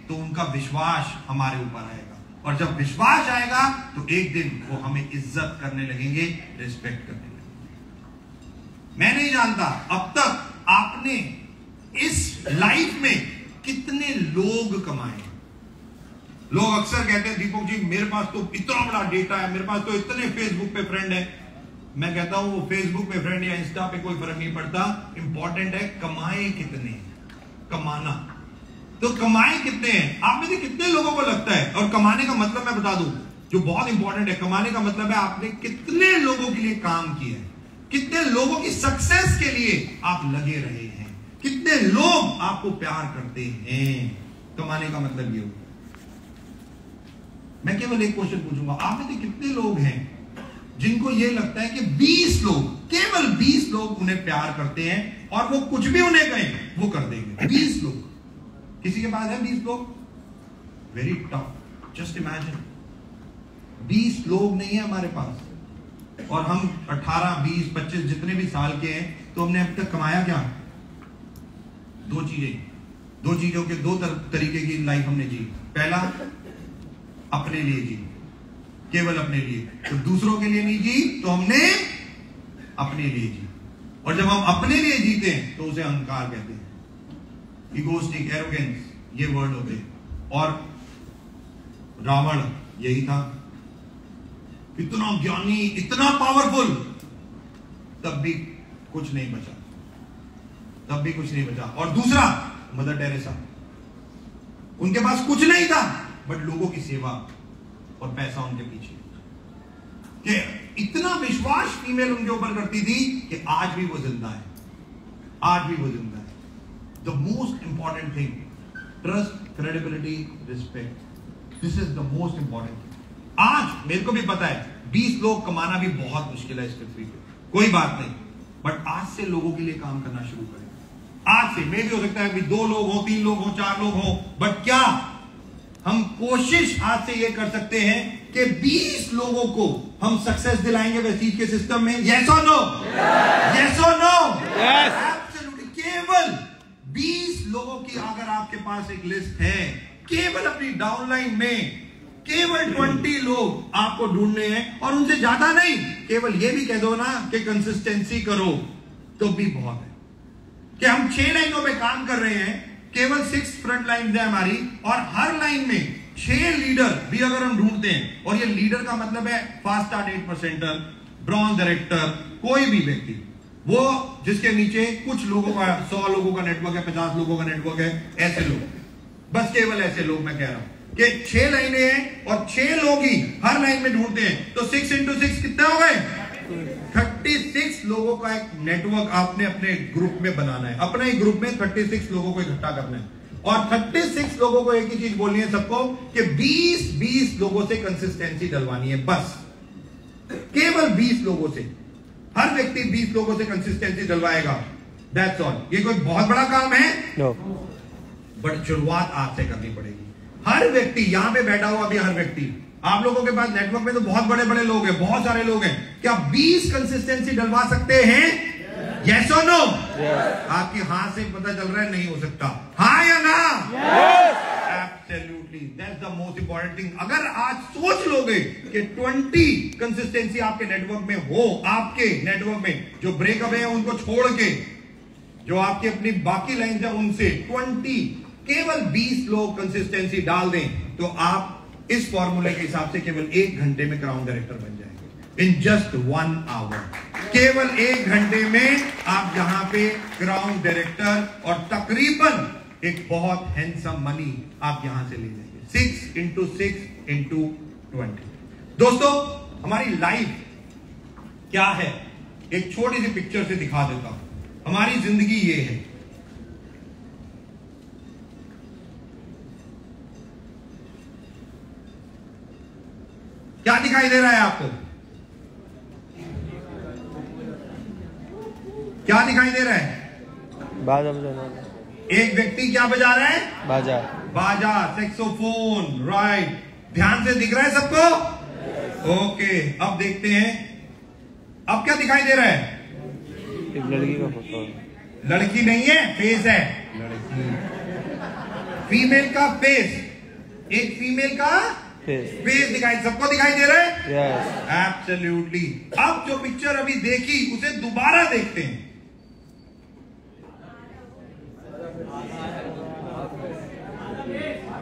तो उनका विश्वास हमारे ऊपर आएगा, और जब विश्वास आएगा तो एक दिन वो हमें इज्जत करने लगेंगे, रिस्पेक्ट करने लगेंगे। मैं नहीं जानता अब तक आपने इस लाइफ में कितने लोग कमाए। लोग अक्सर कहते हैं दीपक जी मेरे पास तो इतना बड़ा डेटा है, मेरे पास तो इतने फेसबुक पे फ्रेंड है। मैं कहता हूं वो फेसबुक पे फ्रेंड या इंस्टा पे कोई फर्क नहीं पड़ता, इंपॉर्टेंट है कमाए कितने, कमाना। तो कमाए कितने हैं आप में से कितने लोगों को लगता है? और कमाने का मतलब मैं बता दूं जो बहुत इंपॉर्टेंट है, कमाने का मतलब है आपने कितने लोगों के लिए काम किया है, कितने लोगों की सक्सेस के लिए आप लगे रहे हैं, कितने लोग आपको प्यार करते हैं। कमाने का मतलब ये होगा। मैं केवल एक क्वेश्चन पूछूंगा, आप में से कितने लोग हैं जिनको ये लगता है कि 20 लोग, केवल 20 लोग उन्हें प्यार करते हैं और वो कुछ भी उन्हें कहें वो कर देंगे? 20 लोग, किसी के पास है 20 लोग? Very tough. जस्ट इमेजिन 20 लोग नहीं है हमारे पास, और हम 18, 20, 25 जितने भी साल के हैं, तो हमने अब तक कमाया क्या? 2 चीजों के 2 तरीके की लाइफ हमने जी। पहला, अपने लिए जी, केवल अपने लिए। तो दूसरों के लिए नहीं जी, तो हमने अपने लिए जी। और जब हम अपने लिए जीते हैं तो उसे अहंकार कहते हैं, इगोस्टिक, एरोगेंस, ये वर्ड होते हैं। और रावण यही था, इतना ज्ञानी, इतना पावरफुल, तब भी कुछ नहीं बचा, तब भी कुछ नहीं बचा। और दूसरा, मदर टेरेसा, उनके पास कुछ नहीं था बट लोगों की सेवा और पैसा उनके पीछे, कि इतना विश्वास फीमेल उनके ऊपर करती थी कि आज भी वो जिंदा है, आज भी वो जिंदा है। The most important thing, trust, credibility, respect, this is the most important thing. आज मेरे को भी पता है 20 लोग कमाना भी बहुत मुश्किल है इस पृथ्वी पे, कोई बात नहीं, बट आज से लोगों के लिए काम करना शुरू करें। आज से, मे भी हो सकता है कि 2 लोग हो, 3 लोग हो, 4 लोग हो, बट क्या हम कोशिश आज से ये कर सकते हैं कि 20 लोगों को हम सक्सेस दिलाएंगे वेस्टीज के सिस्टम में? यस और नो? यस और नो? एब्सोल्युटली। केवल 20 लोगों की अगर आपके पास एक लिस्ट है, केवल अपनी डाउनलाइन में केवल 20 लोग आपको ढूंढने हैं, और उनसे ज्यादा नहीं, केवल ये भी कह दो ना कि कंसिस्टेंसी करो, तो भी बहुत है। कि हम 6 लाइनों पे काम कर रहे हैं, केवल 6 फ्रंट लाइन है हमारी, और हर लाइन में 6 लीडर भी अगर हम ढूंढते हैं, और ये लीडर का मतलब है फास्ट स्टार्ट 8%, ब्रॉन्ज डायरेक्टर, कोई भी व्यक्ति, वो जिसके नीचे कुछ लोगों का 100 लोगों का नेटवर्क है, 50 लोगों का नेटवर्क है, ऐसे लोग, बस केवल ऐसे लोग मैं कह रहा हूं कि 6 लाइनें हैं और 6 लोग ही हर लाइन में ढूंढते हैं, तो 6 into 6 कितने हो गए? 36 लोगों का एक नेटवर्क आपने अपने ग्रुप में बनाना है, अपने ही ग्रुप में 36 लोगों को इकट्ठा करना है, और 36 लोगों को एक ही चीज बोलनी है सबको कि 20 लोगों से कंसिस्टेंसी डलवानी है, बस केवल 20 लोगों से। हर व्यक्ति 20 लोगों से कंसिस्टेंसी डलवाएगा दैट्स ऑल। ये कोई बहुत बड़ा काम है? नो। बट शुरुआत आपसे करनी पड़ेगी। हर व्यक्ति यहां पे बैठा हुआ भी, हर व्यक्ति, आप लोगों के पास नेटवर्क में तो बहुत बड़े बड़े लोग हैं, बहुत सारे लोग हैं, क्या 20 कंसिस्टेंसी डलवा सकते हैं? यस और नो? आपकी हाथ से पता चल रहा है नहीं हो सकता, हाँ या ना? Absolutely, that's the most important thing. अगर आज सोच लोगे कि 20 कंसिस्टेंसी आपके नेटवर्क में हो, आपके नेटवर्क में जो ब्रेकअप है उनको छोड़ के, जो आपकी अपनी बाकी लाइन है उनसे 20, केवल 20 लोग कंसिस्टेंसी डाल दें, तो आप इस फॉर्मूले के हिसाब से केवल 1 घंटे में क्राउन डायरेक्टर बन जाएंगे। इन जस्ट 1 आवर, केवल 1 घंटे में आप यहां पे क्राउन डायरेक्टर और तकरीबन एक बहुत हैंडसम मनी आप यहां से ले जाएंगे। 6 into 6 into 20। दोस्तों, हमारी लाइफ क्या है, एक छोटी सी पिक्चर से दिखा देता हूं। हमारी जिंदगी ये है, क्या दिखाई दे रहा है आपको? क्या दिखाई दे रहा है? बाजा बजाना। एक व्यक्ति क्या बजा रहा है? बाजा। बाजा, सैक्सोफोन, राइट। ध्यान से दिख रहा है सबको? ओके, अब देखते हैं, अब क्या दिखाई दे रहा है? एक लड़की का फोटो। लड़की नहीं है, फेस है। लड़की, फीमेल का फेस, एक फीमेल का फेस दिखाई, सबको दिखाई दे रहा है? Yes, absolutely. अब जो पिक्चर अभी देखी उसे दोबारा देखते हैं।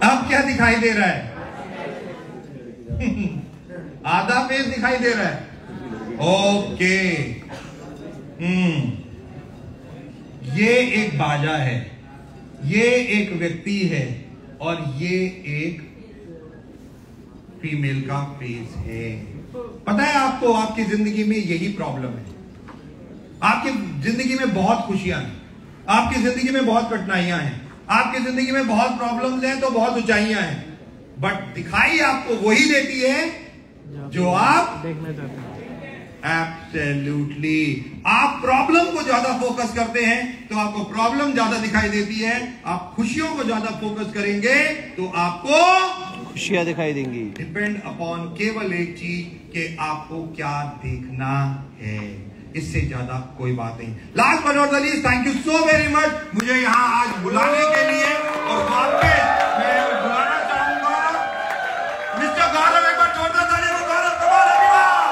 अब क्या दिखाई दे रहा है? आधा फेस दिखाई दे रहा है। ओके, ये एक बाजा है, ये एक व्यक्ति है, और ये एक फीमेल का फेस है। पता है आपको, आपकी जिंदगी में यही प्रॉब्लम है। आपकी जिंदगी में बहुत खुशियां हैं, आपकी जिंदगी में बहुत कठिनाइयां हैं, आपकी जिंदगी में बहुत प्रॉब्लम्स हैं, तो बहुत ऊंचाइयां हैं, बट दिखाई आपको वही देती है जो आप देखना चाहते हैं। एब्सोल्युटली। आप प्रॉब्लम को ज्यादा फोकस करते हैं तो आपको प्रॉब्लम ज्यादा दिखाई देती है, आप खुशियों को ज्यादा फोकस करेंगे तो आपको खुशियां दिखाई देंगी। डिपेंड अपॉन केवल एक चीज कि आपको क्या देखना है, इससे ज्यादा कोई बात नहीं। Last but not the least, thank you so very much मुझे यहां आज बुलाने के लिए, और वाकई मैं बुलाना चाहूंगा मिस्टर गौरव। एक बार जोरदार ताली हो गौरव, कमाल एवरीवन।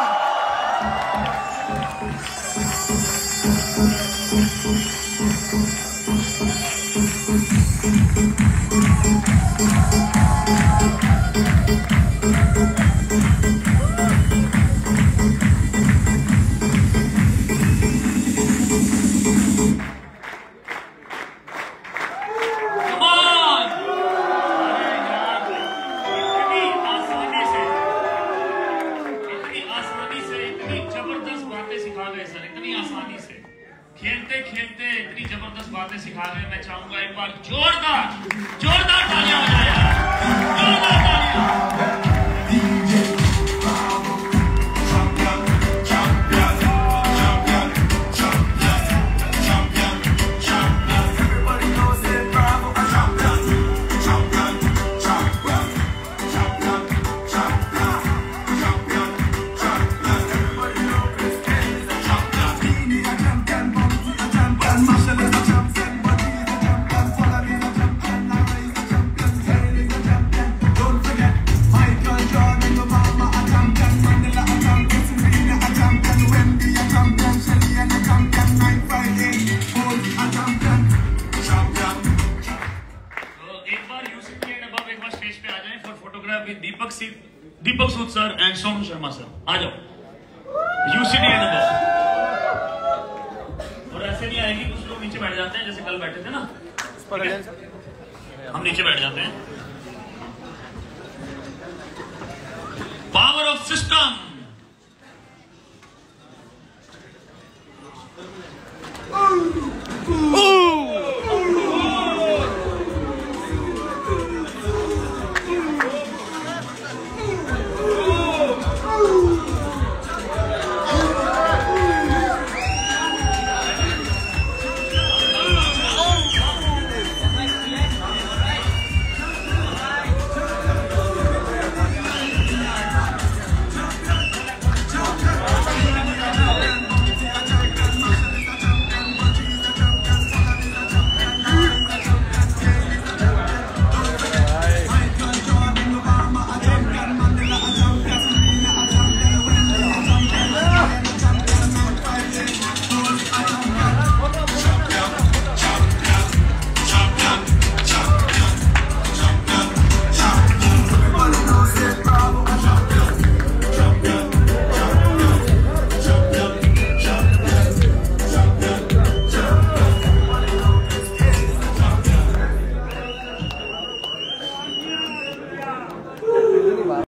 खेलते खेलते इतनी जबरदस्त बातें सिखा रहे, मैं चाहूंगा एक बार जोरदार तालियां हो जाए यार, जोरदार तालियां। Deepak Sood sir and Sonu Sharma sir, आ जाओ। UCD and above. और ऐसे नहीं आएगी, कुछ लोग नीचे बैठ जाते हैं, जैसे कल बैठे थे ना, हम नीचे बैठ जाते हैं। Power of system.